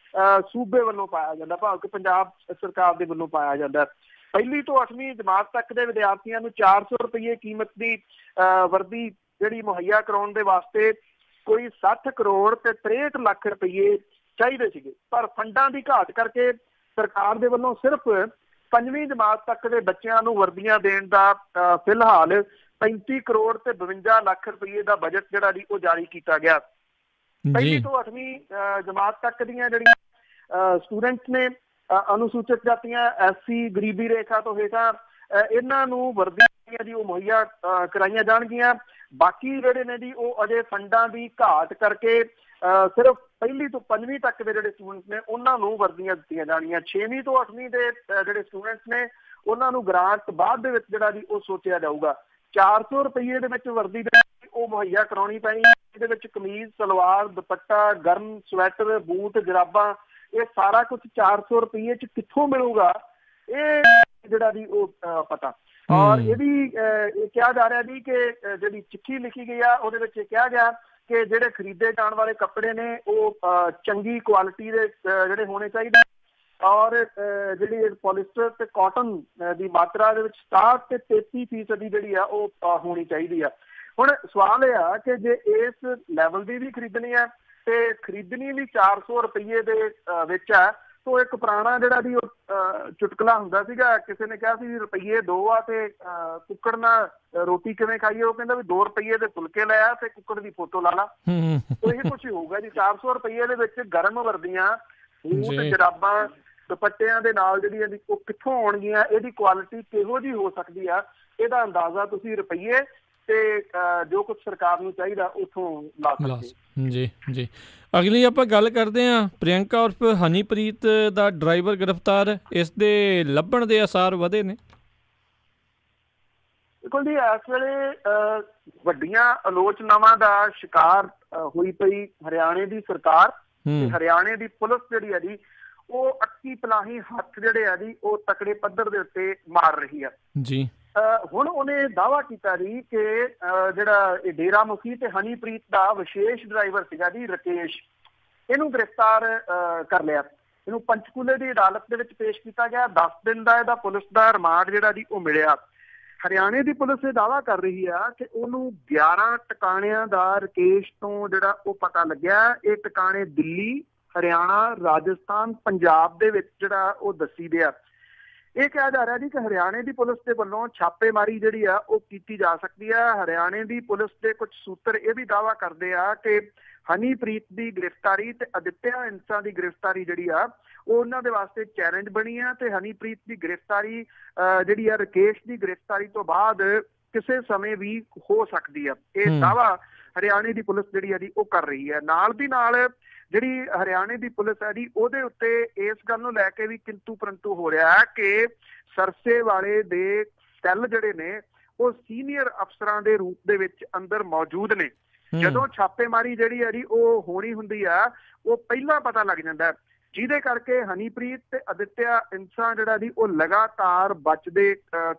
ਸੂਬੇ ਵੱਲੋਂ ਪਾਇਆ ਜਾਂਦਾ, ਭਾਵ ਕਿ ਪੰਜਾਬ ਸਰਕਾਰ ਦੇ ਵੱਲੋਂ ਪਾਇਆ ਜਾਂਦਾ। ਪਹਿਲੀ ਤੋਂ 8ਵੀਂ ਜਮਾਤ ਤੱਕ ਦੇ ਵਿਦਿਆਰਥੀਆਂ ਨੂੰ 400 ਰੁਪਏ ਕੀਮਤ ਦੀ ਵਰਦੀ ਜਿਹੜੀ ਮੁਹੱਈਆ ਕਰਾਉਣ ਦੇ ਵਾਸਤੇ ਕੋਈ 60 ਕਰੋੜ ਤੇ 63 ਲੱਖ ਰੁਪਏ ਚਾਹੀਦੇ ਸੀਗੇ, ਪਰ ਫੰਡਾਂ ਦੀ ਘਾਟ ਕਰਕੇ ਸਰਕਾਰ ਦੇ ਵੱਲੋਂ ਸਿਰਫ 5ਵੀਂ ਜਮਾਤ ਤੱਕ ਦੇ ਬੱਚਿਆਂ ਨੂੰ ਵਰਦੀਆਂ ਦੇਣ ਦਾ ਫਿਲਹਾਲ 35 ਕਰੋੜ ਤੇ 52 ਲੱਖ ਰੁਪਏ ਦਾ ਬਜਟ ਜਿਹੜਾ ਜੀ ਉਹ ਜਾਰੀ ਕੀਤਾ ਗਿਆ। ਪਹਿਲੀ ਤੋਂ 8ਵੀਂ ਜਮਾਤ ਤੱਕ ਦੀਆਂ ਜਿਹੜੀਆਂ ਸਟੂਡੈਂਟਸ ਨੇ ਅਨੁਸੂਚਿਤ ਜਾਤੀਆਂ, SC, ਗਰੀਬੀ ਰੇਖਾ ਤੋਂ ਹੇਠਾਂ, ਇਹਨਾਂ ਨੂੰ ਵਰਦੀਆਂ ਜੀ ਉਹ ਮੁਹੱਈਆ ਕਰਾਈਆਂ ਜਾਣਗੀਆਂ। ਬਾਕੀ ਜਿਹੜੇ ਨੇ ਜੀ ਉਹ ਅਜੇ ਫੰਡਾਂ ਦੀ ਘਾਟ ਕਰਕੇ ਸਿਰਫ ਪਹਿਲੀ ਤੋਂ 5ਵੀਂ ਤੱਕ ਦੇ ਜਿਹੜੇ ਸਟੂਡੈਂਟਸ ਨੇ ਉਹਨਾਂ ਨੂੰ ਵਰਦੀਆਂ ਦਿੱਤੀਆਂ ਜਾਣੀਆਂ। 6ਵੀਂ ਤੋਂ 8ਵੀਂ ਦੇ ਜਿਹੜੇ ਸਟੂਡੈਂਟਸ ਨੇ ਉਹਨਾਂ ਨੂੰ ਗ੍ਰਾਂਟ ਬਾਅਦ ਦੇ ਵਿੱਚ ਜਿਹੜਾ ਜੀ ਉਹ ਸੋਚਿਆ ਜਾਊਗਾ। 400 ਰੁਪਏ ਦੇ ਵਿੱਚ ਵਰਦੀ ਉਹ ਮੁਹੱਈਆ ਕਰਾਉਣੀ ਪੈਣੀ। ਇਹਦੇ ਵਿੱਚ ਕਮੀਜ਼, ਸਲਵਾਰ, ਦੁਪੱਟਾ, ਗਰਮ ਸਵੈਟਰ, ਬੂਟ, ਜਰਾਬਾਂ, ਇਹ ਸਾਰਾ ਕੁਝ 400 ਰੁਪਏ ਚ ਕਿੱਥੋਂ ਮਿਲੂਗਾ, ਇਹ ਜਿਹੜਾ ਜੀ ਉਹ ਪਤਾ। ਔਰ ਇਹ ਵੀ ਕਿਹਾ ਜਾ ਰਿਹਾ ਜੀ ਕਿ ਜਿਹੜੀ ਚਿੱਠੀ ਲਿਖੀ ਗਈ ਆ ਉਹਦੇ ਵਿੱਚ ਕਿਹਾ ਗਿਆ कि ਜਿਹੜੇ ਖਰੀਦੇ ਜਾਣ ਵਾਲੇ ਕੱਪੜੇ ਨੇ ਉਹ ਚੰਗੀ ਕੁਆਲਿਟੀ ਦੇ ਜਿਹੜੇ ਹੋਣੇ ਚਾਹੀਦੇ ਔਰ ਜਿਹੜੀ ਪੋਲੀਸਟਰ ਤੇ ਕਾਟਨ ਦੀ ਮਾਤਰਾ ਦੇ ਵਿੱਚ 67 ਤੇ 33% ਜਿਹੜੀ ਆ ਉਹ ਹੋਣੀ ਚਾਹੀਦੀ ਆ। ਹੁਣ ਸਵਾਲ ਇਹ ਆ ਕਿ ਜੇ ਇਸ ਲੈਵਲ ਦੀ ਵੀ ਖਰੀਦਣੀ ਹੈ ਤੇ ਖਰੀਦਣੀ ਵੀ 400 ਰੁਪਏ ਦੇ ਵਿੱਚ ਹੈ ਤੋ ਇੱਕ ਪੁਰਾਣਾ ਜਿਹੜਾ ਦੀ ਉਹ ਚੁਟਕਲਾ ਹੁੰਦਾ ਸੀਗਾ, ਕਿਸੇ ਨੇ ਕਿਹਾ ਸੀ ਰੁਪਈਏ 2 ਆ ਤੇ ਕੁੱਕੜ ਨਾਲ ਰੋਟੀ ਕਿਵੇਂ ਖਾਈਏ, ਉਹ ਕਹਿੰਦਾ ਵੀ 2 ਰੁਪਈਏ ਦੇ ਫੁਲਕੇ ਲੈ ਆ ਤੇ ਕੁੱਕੜ ਦੀ ਫੋਟੋ ਲਾ ਲਾ। ਇਹੀ ਕੁਛ ਹੋਊਗਾ ਜੀ। 400 ਰੁਪਈਏ ਦੇ ਵਿੱਚ ਗਰਮ ਵਰਦੀਆਂ, ਬੂਟ, ਜਰਾਬਾਂ, ਦੁਪੱਟਿਆਂ ਦੇ ਨਾਲ ਜਿਹੜੀ ਉਹ ਕਿੱਥੋਂ ਆਉਣਗੀਆਂ, ਇਹਦੀ ਕੁਆਲਿਟੀ ਕਿਹੋ ਜਿਹੀ ਹੋ ਸਕਦੀ ਆ, ਇਹਦਾ ਅੰਦਾਜ਼ਾ ਤੁਸੀਂ ਰੁਪਈਏ ਤੇ ਜੋ ਕੁਝ ਸਰਕਾਰ ਨੂੰ ਚਾਹੀਦਾ ਉੱਥੋਂ ਲਾ ਸਕਦੇ। ਜੀ ਜੀ। ਅਗਲੀ ਆਪਾਂ ਗੱਲ ਕਰਦੇ ਹਾਂ ਪ੍ਰਿਯੰਕਾ ਉਰਫ ਹਨੀਪ੍ਰੀਤ ਦਾ ਡਰਾਈਵਰ ਗ੍ਰਿਫਤਾਰ, ਇਸ ਦੇ ਲੱਭਣ ਦੇ ਆਸਾਰ ਵਧੇ ਨੇ। ਬਿਲਕੁਲ ਜੀ, ਇਸ ਵੇਲੇ ਵੱਡੀਆਂ ਆਲੋਚਨਾਵਾਂ ਦਾ ਸ਼ਿਕਾਰ ਹੋਈ ਪਈ ਹਰਿਆਣੇ ਦੀ ਸਰਕਾਰ ਤੇ ਹਰਿਆਣੇ ਦੀ ਪੁਲਿਸ ਜਿਹੜੀ ਹੈ ਜੀ ਉਹ ਅੱਖੀ ਪਲਾਹੀ ਹੱਥ ਜਿਹੜੇ ਆ ਜੀ ਉਹ ਤਕੜੇ ਪੱਧਰ ਦੇ ਉੱਤੇ ਮਾਰ ਰਹੀ ਆ ਜੀ। ਹੁਣ ਉਹਨੇ ਦਾਅਵਾ ਕੀਤਾ ਜੀ ਕਿ ਜਿਹੜਾ ਇਹ ਡੇਰਾ ਮੁਖੀ ਤੇ ਹਨੀਪ੍ਰੀਤ ਦਾ ਵਿਸ਼ੇਸ਼ ਡਰਾਈਵਰ ਸੀਗਾ ਜੀ ਰਕੇਸ਼, ਇਹਨੂੰ ਗ੍ਰਿਫਤਾਰ ਕਰ ਲਿਆ। ਇਹਨੂੰ ਪੰਚਕੂਲੇ ਦੀ ਅਦਾਲਤ ਦੇ ਵਿੱਚ ਪੇਸ਼ ਕੀਤਾ ਗਿਆ। 10 ਦਿਨ ਦਾ ਇਹਦਾ ਪੁਲਿਸ ਦਾ ਰਿਮਾਂਡ ਜਿਹੜਾ ਜੀ ਉਹ ਮਿਲਿਆ। ਹਰਿਆਣੇ ਦੀ ਪੁਲਿਸ ਇਹ ਦਾਅਵਾ ਕਰ ਰਹੀ ਆ ਕਿ ਉਹਨੂੰ 11 ਟਿਕਾਣਿਆਂ ਦਾ ਰਕੇਸ਼ ਤੋਂ ਜਿਹੜਾ ਉਹ ਪਤਾ ਲੱਗਿਆ। ਇਹ ਟਿਕਾਣੇ ਦਿੱਲੀ, ਹਰਿਆਣਾ, ਰਾਜਸਥਾਨ, ਪੰਜਾਬ ਦੇ ਵਿੱਚ ਜਿਹੜਾ ਉਹ ਦੱਸੀ ਦੇ ਆ। ਇਹ ਕਿਹਾ ਜਾ ਰਿਹਾ ਜੀ ਕਿ ਹਰਿਆਣੇ ਦੀ ਪੁਲਿਸ ਦੇ ਵੱਲੋਂ ਛਾਪੇਮਾਰੀ ਜਿਹੜੀ ਆ ਉਹ ਕੀਤੀ ਜਾ ਸਕਦੀ ਆ। ਹਰਿਆਣੇ ਦੀ ਪੁਲਿਸ ਦੇ ਕੁਝ ਸੂਤਰ ਇਹ ਵੀ ਦਾਅਵਾ ਕਰਦੇ ਆ ਕਿ ਹਨੀਪ੍ਰੀਤ ਦੀ ਗ੍ਰਿਫਤਾਰੀ ਤੇ ਅਦਿੱਤਿਆ ਇੰਸਾ ਦੀ ਗ੍ਰਿਫਤਾਰੀ ਜਿਹੜੀ ਆ ਉਹ ਉਹਨਾਂ ਦੇ ਵਾਸਤੇ ਚੈਲੰਜ ਬਣੀ ਆ ਤੇ ਹਨੀਪ੍ਰੀਤ ਦੀ ਗ੍ਰਿਫਤਾਰੀ ਜਿਹੜੀ ਆ ਰਕੇਸ਼ ਦੀ ਗ੍ਰਿਫਤਾਰੀ ਤੋਂ ਬਾਅਦ ਕਿਸੇ ਸਮੇਂ ਵੀ ਹੋ ਸਕਦੀ ਆ। ਇਹ ਦਾਅਵਾ ਹਰਿਆਣੇ ਦੀ ਪੁਲਿਸ ਜਿਹੜੀ ਆ ਜੀ ਉਹ ਕਰ ਰਹੀ ਹੈ। ਨਾਲ ਦੀ ਨਾਲ ਜਿਹੜੀ ਹਰਿਆਣੇ ਦੀ ਪੁਲਿਸ ਹੈ ਜੀ ਉਹਦੇ ਉੱਤੇ ਇਸ ਗੱਲ ਨੂੰ ਲੈ ਕੇ ਵੀ ਕਿੰਤੂ ਪਰੰਤੂ ਹੋ ਰਿਹਾ ਹੈ ਕਿ ਸਰਸੇ ਵਾਲੇ ਦੇ ਸੈੱਲ ਜਿਹੜੇ ਨੇ ਉਹ ਸੀਨੀਅਰ ਅਫਸਰਾਂ ਦੇ ਰੂਪ ਦੇ ਵਿੱਚ ਅੰਦਰ ਮੌਜੂਦ ਨੇ। ਜਦੋਂ ਛਾਪੇਮਾਰੀ ਜਿਹੜੀ ਹੈ ਜੀ ਉਹ ਹੋਣੀ ਹੁੰਦੀ ਆ ਉਹ ਪਹਿਲਾਂ ਪਤਾ ਲੱਗ ਜਾਂਦਾ, ਜਿਹਦੇ ਕਰਕੇ ਹਨੀਪ੍ਰੀਤ ਤੇ ਅਦਿੱਤਿਆ ਇੰਸਾ ਜਿਹੜਾ ਜੀ ਉਹ ਲਗਾਤਾਰ ਬਚਦੇ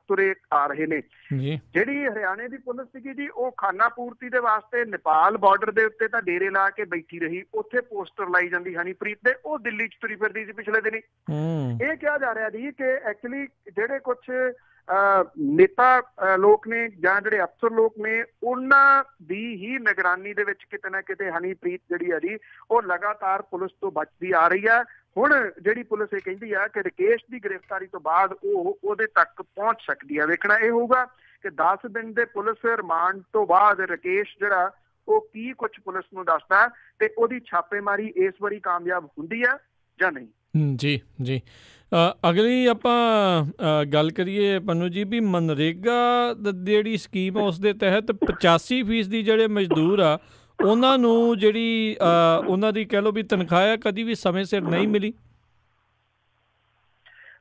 ਤੁਰੇ ਆ ਰਹੇ ਨੇ। ਜਿਹੜੀ ਹਰਿਆਣੇ ਦੀ ਪੁਲਿਸ ਸੀਗੀ ਜੀ ਉਹ ਖਾਨਾ ਪੂਰਤੀ ਦੇ ਵਾਸਤੇ ਨੇਪਾਲ ਬਾਰਡਰ ਦੇ ਉੱਤੇ ਤਾਂ ਡੇਰੇ ਲਾ ਕੇ ਬੈਠੀ ਰਹੀ, ਉੱਥੇ ਪੋਸਟਰ ਲਾਈ ਜਾਂਦੀ ਹਨੀਪ੍ਰੀਤ ਦੇ, ਉਹ ਦਿੱਲੀ ਚ ਤੁਰੀ ਫਿਰਦੀ ਸੀ ਪਿਛਲੇ ਦਿਨੀ। ਇਹ ਕਿਹਾ ਜਾ ਰਿਹਾ ਜੀ ਕਿ ਐਕਚੁਅਲੀ ਜਿਹੜੇ ਕੁਛ ਨੇਤਾ ਲੋਕ ਨੇ ਜਾਂ ਜਿਹੜੇ ਅਫਸਰ ਲੋਕ ਨੇ ਉਹਨਾਂ ਦੀ ਹੀ ਨਿਗਰਾਨੀ ਦੇ ਵਿੱਚ ਕਿਤੇ ਨਾ ਕਿਤੇ ਹਨੀਪ੍ਰੀਤ ਜਿਹੜੀ ਹੈ ਜੀ ਉਹ ਲਗਾਤਾਰ ਪੁਲਿਸ ਤੋਂ ਬਚਦੀ ਆ ਰਹੀ ਹੈ। ਹੁਣ ਜਿਹੜੀ ਪੁਲਿਸ ਇਹ ਕਹਿੰਦੀ ਆ ਕਿ ਰਕੇਸ਼ ਦੀ ਗ੍ਰਿਫਤਾਰੀ ਤੋਂ ਬਾਅਦ ਉਹ ਉਹਦੇ ਤੱਕ ਪਹੁੰਚ ਸਕਦੀ ਹੈ। ਵੇਖਣਾ ਇਹ ਹੋਊਗਾ ਕਿ 10 ਦਿਨ ਦੇ ਪੁਲਿਸ ਰਿਮਾਂਡ ਤੋਂ ਬਾਅਦ ਰਕੇਸ਼ ਜਿਹੜਾ ਉਹ ਕੀ ਕੁਛ ਪੁਲਿਸ ਨੂੰ ਦੱਸਦਾ ਤੇ ਉਹਦੀ ਛਾਪੇਮਾਰੀ ਇਸ ਵਾਰੀ ਕਾਮਯਾਬ ਹੁੰਦੀ ਹੈ ਜਾਂ ਨਹੀਂ। ਜੀ ਜੀ। ਅਗਲੀ ਆਪਾਂ ਗੱਲ ਕਰੀਏ ਪੰਨੂ ਜੀ ਵੀ ਮਨਰੇਗਾ ਜਿਹੜੀ ਸਕੀਮ ਆ ਉਸ ਦੇ ਤਹਿਤ 85% ਦੀ ਜਿਹੜੇ ਮਜ਼ਦੂਰ ਆ ਉਹਨਾਂ ਨੂੰ ਜਿਹੜੀ ਉਹਨਾਂ ਦੀ ਕਹਿ ਲਓ ਵੀ ਤਨਖਾਹ ਆ ਕਦੀ ਵੀ ਸਮੇਂ ਸਿਰ ਨਹੀਂ ਮਿਲੀ।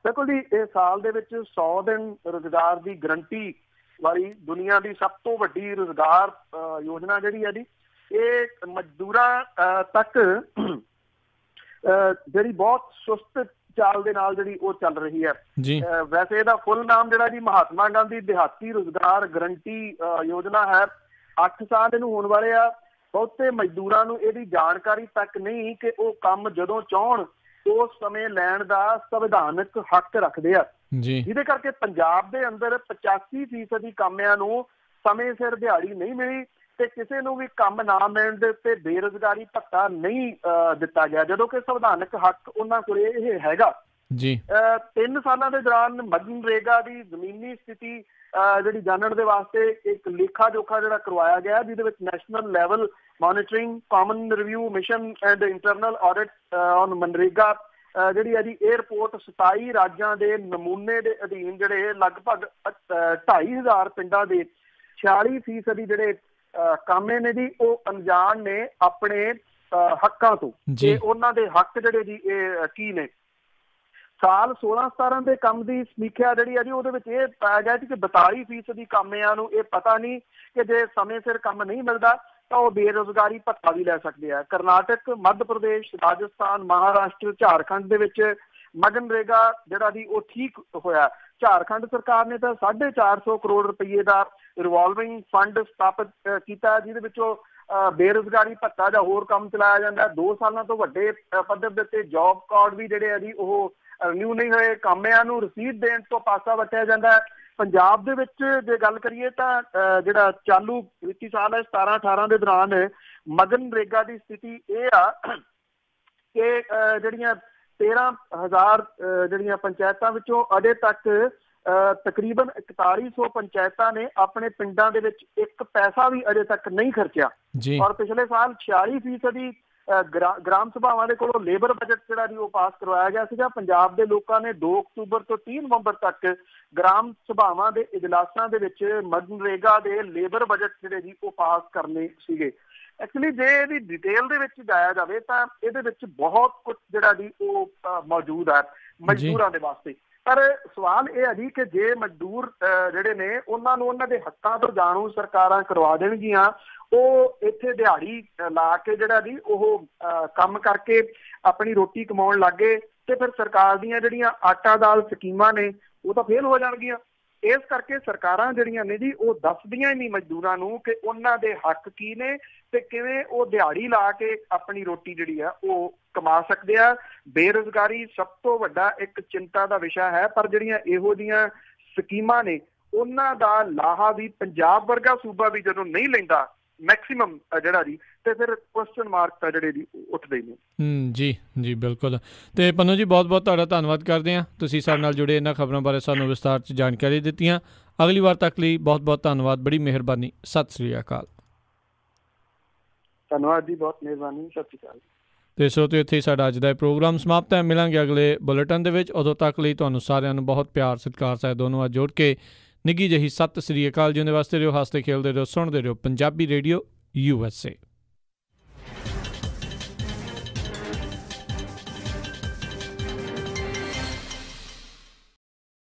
ਬਿਲਕੁਲ ਜੀ, ਇਹ ਸਾਲ ਦੇ ਵਿੱਚ 100 ਦਿਨ ਰੁਜ਼ਗਾਰ ਦੀ ਗਰੰਟੀ ਵਾਲੀ ਦੁਨੀਆ ਦੀ ਸਭ ਤੋਂ ਵੱਡੀ ਰੁਜ਼ਗਾਰ ਯੋਜਨਾ ਜਿਹੜੀ ਹੈ ਜੀ ਇਹ ਮਜ਼ਦੂਰਾਂ ਤੱਕ ਜਿਹੜੀ ਬਹੁਤ ਸੁਸਤ ਚਾਲ ਦੇ ਨਾਲ ਜਿਹੜੀ ਉਹ ਚੱਲ ਰਹੀ ਹੈ। ਵੈਸੇ ਇਹਦਾ ਫੁੱਲ ਨਾਮ ਜਿਹੜਾ ਜੀ ਮਹਾਤਮਾ ਗਾਂਧੀ ਦਿਹਾਤੀ ਰੁਜ਼ਗਾਰ ਗਰੰਟੀ ਯੋਜਨਾ ਹੈ। 8 ਸਾਲ ਇਹਨੂੰ ਹੋਣ ਵਾਲੇ ਆ। ਬਹੁਤੇ ਮਜ਼ਦੂਰਾਂ ਨੂੰ ਇਹਦੀ ਜਾਣਕਾਰੀ ਤੱਕ ਨਹੀਂ ਕਿ ਉਹ ਕੰਮ ਜਦੋਂ ਚਾਹੁਣ ਉਸ ਸਮੇਂ ਲੈਣ ਦਾ ਸੰਵਿਧਾਨਕ ਹੱਕ ਰੱਖਦੇ ਆ, ਜਿਹਦੇ ਕਰਕੇ ਪੰਜਾਬ ਦੇ ਅੰਦਰ 85% ਕਾਮਿਆਂ ਨੂੰ ਸਮੇਂ ਸਿਰ ਦਿਹਾੜੀ ਨਹੀਂ ਮਿਲੀ ਤੇ ਕਿਸੇ ਨੂੰ ਵੀ ਕੰਮ ਨਾ ਮਿਲਣ ਦੇ ਉੱਤੇ ਬੇਰੁਜ਼ਗਾਰੀ ਭੱਤਾ ਨਹੀਂ ਦਿੱਤਾ ਗਿਆ, ਜਦੋਂ ਕਿ ਸੰਵਿਧਾਨਕ ਹੱਕ ਉਹਨਾਂ ਕੋਲ ਇਹ ਹੈਗਾ ਜੀ। 3 ਸਾਲਾਂ ਦੇ ਦੌਰਾਨ ਮਨਰੇਗਾ ਦੀ ਜ਼ਮੀਨੀ ਸਥਿਤੀ ਜਿਹੜੀ ਜਾਣਨ ਦੇ ਵਾਸਤੇ ਇੱਕ ਲੇਖਾ ਜੋਖਾ ਜਿਹੜਾ ਕਰਵਾਇਆ ਗਿਆ, ਜਿਹਦੇ ਵਿੱਚ national level monitoring, common review mission and internal audit on MNREGA ਜਿਹੜੀ ਹੈ ਜੀ ਇਹ ਰਿਪੋਰਟ 27 ਰਾਜਾਂ ਦੇ ਨਮੂਨੇ ਦੇ ਅਧੀਨ ਜਿਹੜੇ ਲਗਭਗ 2500 ਪਿੰਡਾਂ ਦੇ 46% ਜਿਹੜੇ ਕਾਮੇ ਨੇ ਜੀ ਉਹ ਅਣਜਾਣ ਨੇ ਆਪਣੇ ਹੱਕਾਂ ਤੋਂ ਤੇ ਉਹਨਾਂ ਦੇ ਹੱਕ ਜਿਹੜੇ ਜੀ ਇਹ ਕੀ ਨੇ। ਸਾਲ 16-17 ਦੇ ਕੰਮ ਦੀ ਸਮੀਖਿਆ ਜਿਹੜੀ ਹੈ ਜੀ ਉਹਦੇ ਵਿੱਚ ਇਹ ਪਾਇਆ ਗਿਆ ਸੀ ਕਿ 42% ਕਾਮਿਆਂ ਨੂੰ ਇਹ ਪਤਾ ਨਹੀਂ ਕਿ ਜੇ ਸਮੇਂ ਸਿਰ ਕੰਮ ਨਹੀਂ ਮਿਲਦਾ ਤਾਂ ਉਹ ਬੇਰੁਜ਼ਗਾਰੀ ਭੱਤਾ ਵੀ ਲੈ ਸਕਦੇ ਆ। ਕਰਨਾਟਕ, ਮੱਧ ਪ੍ਰਦੇਸ਼, ਰਾਜਸਥਾਨ, ਮਹਾਰਾਸ਼ਟਰ, ਝਾਰਖੰਡ ਦੇ ਵਿੱਚ ਮਨਰੇਗਾ ਜਿਹੜਾ ਜੀ ਉਹ ਠੀਕ ਹੋਇਆ। ਝਾਰਖੰਡ ਸਰਕਾਰ ਨੇ ਤਾਂ 450 ਕਰੋੜ ਰੁਪਏ ਦਾ ਰਿਵਾਲਵਿੰਗ ਫੰਡ ਸਥਾਪਿਤ ਕੀਤਾ, ਜਿਹਦੇ ਵਿੱਚੋਂ ਬੇਰੁਜ਼ਗਾਰੀ ਭੱਤਾ ਜਾਂ ਹੋਰ ਕੰਮ ਚਲਾਇਆ ਜਾਂਦਾ। 2 ਸਾਲਾਂ ਤੋਂ ਵੱਡੇ ਪੱਧਰ ਦੇ ਉੱਤੇ ਜੌਬ ਕਾਰਡ ਵੀ ਜਿਹੜੇ ਆ ਜੀ ਉਹ ਰਿਨਿਊ ਨਹੀਂ ਹੋਏ, ਕਾਮਿਆਂ ਨੂੰ ਰਸੀਦ ਦੇਣ ਤੋਂ ਪਾਸਾ ਵੱਟਿਆ ਜਾਂਦਾ। ਪੰਜਾਬ ਦੇ ਵਿੱਚ ਜੇ ਗੱਲ ਕਰੀਏ ਤਾਂ ਜਿਹੜਾ ਚਾਲੂ ਵਿੱਤੀ ਸਾਲ ਹੈ 17-18 ਦੇ ਦੌਰਾਨ ਮਗਨਰੇਗਾ ਦੀ ਸਥਿਤੀ ਇਹ ਆ ਕਿ ਜਿਹੜੀਆਂ 13,000 ਜਿਹੜੀਆਂ ਪੰਚਾਇਤਾਂ ਵਿੱਚੋਂ ਅਜੇ ਤੱਕ ਤਕਰੀਬਨ 4100 ਪੰਚਾਇਤਾਂ ਨੇ ਆਪਣੇ ਪਿੰਡਾਂ ਦੇ ਵਿੱਚ 1 ਪੈਸਾ ਵੀ ਅਜੇ ਤੱਕ ਨਹੀਂ ਖਰਚਿਆ। ਔਰ ਪਿਛਲੇ ਸਾਲ 46% ਗ੍ਰਾਮ ਸਭਾਵਾਂ ਦੇ ਕੋਲੋਂ ਲੇਬਰ ਬਜਟ ਜਿਹੜਾ ਜੀ ਉਹ ਪਾਸ ਕਰਵਾਇਆ ਗਿਆ ਸੀਗਾ। ਪੰਜਾਬ ਦੇ ਲੋਕਾਂ ਨੇ 2 ਅਕਤੂਬਰ ਤੋਂ 30 ਨਵੰਬਰ ਤੱਕ ਗ੍ਰਾਮ ਸਭਾਵਾਂ ਦੇ ਇਜਲਾਸਾਂ ਦੇ ਵਿੱਚ ਮਗਨਰੇਗਾ ਦੇ ਲੇਬਰ ਬਜਟ ਜਿਹੜੇ ਜੀ ਉਹ ਪਾਸ ਕਰਨੇ ਸੀਗੇ। ਐਕਚੁਅਲੀ ਜੇ ਇਹਦੀ ਡਿਟੇਲ ਦੇ ਵਿੱਚ ਜਾਇਆ ਜਾਵੇ ਤਾਂ ਇਹਦੇ ਵਿੱਚ ਬਹੁਤ ਕੁਝ ਜਿਹੜਾ ਜੀ ਉਹ ਮੌਜੂਦ ਹੈ ਮਜ਼ਦੂਰਾਂ ਦੇ ਵਾਸਤੇ। ਪਰ ਸਵਾਲ ਇਹ ਹੈ ਜੀ ਕਿ ਜੇ ਮਜ਼ਦੂਰ ਜਿਹੜੇ ਨੇ ਉਹਨਾਂ ਨੂੰ ਉਹਨਾਂ ਦੇ ਹੱਕਾਂ ਤੋਂ ਜਾਣੂ ਸਰਕਾਰਾਂ ਕਰਵਾ ਦੇਣਗੀਆਂ, ਉਹ ਇੱਥੇ ਦਿਹਾੜੀ ਲਾ ਕੇ ਜਿਹੜਾ ਜੀ ਉਹ ਕੰਮ ਕਰਕੇ ਆਪਣੀ ਰੋਟੀ ਕਮਾਉਣ ਲੱਗੇ, ਤੇ ਫਿਰ ਸਰਕਾਰ ਦੀਆਂ ਜਿਹੜੀਆਂ ਆਟਾ ਦਾਲ ਸਕੀਮਾਂ ਨੇ ਉਹ ਤਾਂ ਫੇਲ ਹੋ ਜਾਣਗੀਆਂ। ਇਸ ਕਰਕੇ ਸਰਕਾਰਾਂ ਜਿਹੜੀਆਂ ਨੇ ਜੀ ਉਹ ਦੱਸਦੀਆਂ ਹੀ ਨਹੀਂ ਮਜ਼ਦੂਰਾਂ ਨੂੰ ਕਿ ਉਹਨਾਂ ਦੇ ਹੱਕ ਕੀ ਨੇ ਤੇ ਕਿਵੇਂ ਉਹ ਦਿਹਾੜੀ ਲਾ ਕੇ ਆਪਣੀ ਰੋਟੀ ਜਿਹੜੀ ਆ ਉਹ ਕਮਾ ਸਕਦੇ ਆ। ਬੇਰੁਜ਼ਗਾਰੀ ਸਭ ਤੋਂ ਵੱਡਾ ਇੱਕ ਚਿੰਤਾ ਦਾ ਵਿਸ਼ਾ ਹੈ, ਪਰ ਜਿਹੜੀਆਂ ਇਹੋ ਜਿਹੀਆਂ ਸਕੀਮਾਂ ਨੇ ਉਹਨਾਂ ਦਾ ਲਾਹਾ ਵੀ ਪੰਜਾਬ ਵਰਗਾ ਸੂਬਾ ਵੀ ਜਦੋਂ ਨਹੀਂ ਲੈਂਦਾ ਮੈਕਸੀਮਮ ਜਿਹੜਾ ਜੀ, ਤੇ ਫਿਰ ਕੁਐਸਚਨ ਮਾਰਕ ਤਾਂ ਜਿਹੜੇ ਜੀ ਉੱਠਦੇ ਨੇ। ਜੀ ਬਿਲਕੁਲ। ਤੇ ਪੰਨੂ ਜੀ ਬਹੁਤ ਬਹੁਤ ਤੁਹਾਡਾ ਧੰਨਵਾਦ ਕਰਦੇ ਹਾਂ, ਤੁਸੀਂ ਸਾਡੇ ਨਾਲ ਜੁੜੇ ਇਹਨਾਂ ਖਬਰਾਂ ਬਾਰੇ ਸਾਨੂੰ ਵਿਸਤਾਰ 'ਚ ਜਾਣਕਾਰੀ ਦਿੱਤੀਆਂ। ਅਗਲੀ ਵਾਰ ਤੱਕ ਲਈ ਬਹੁਤ ਬਹੁਤ ਧੰਨਵਾਦ, ਬੜੀ ਮਿਹਰਬਾਨੀ। ਸਤਿ ਸ੍ਰੀ ਅਕਾਲ। ਧੰਨਵਾਦ ਜੀ, ਬਹੁਤ ਮਿਹਰਬਾਨੀ, ਸਤਿ ਸ੍ਰੀ ਅਕਾਲ। ਤੇ ਸਰੋਤਿਓ ਇੱਥੇ ਹੀ ਸਾਡਾ ਅੱਜ ਦਾ ਪ੍ਰੋਗਰਾਮ ਸਮਾਪਤ ਹੈ। ਮਿਲਾਂਗੇ ਅਗਲੇ ਬੁਲੇਟਿਨ ਦੇ ਵਿੱਚ। ਉਦੋਂ ਤੱਕ ਲਈ ਤੁਹਾਨੂੰ ਸਾਰਿਆਂ ਨੂੰ ਬਹੁਤ ਪਿਆਰ ਸਤਿਕਾਰ ਸਾਹਿਬ ਦੋਨੋਂ ਜੋੜ ਕੇ ਨਿੱਘੀ ਜਿਹੀ ਸਤਿ ਸ੍ਰੀ ਅਕਾਲ। ਜਿਉਂਦੇ ਵਾਸਤੇ ਰਹੋ, ਹੱਸਦੇ ਖੇਲਦੇ ਰਹੋ, ਸੁਣਦੇ ਰਹੋ ਪੰਜਾਬੀ ਰੇਡੀਓ USA।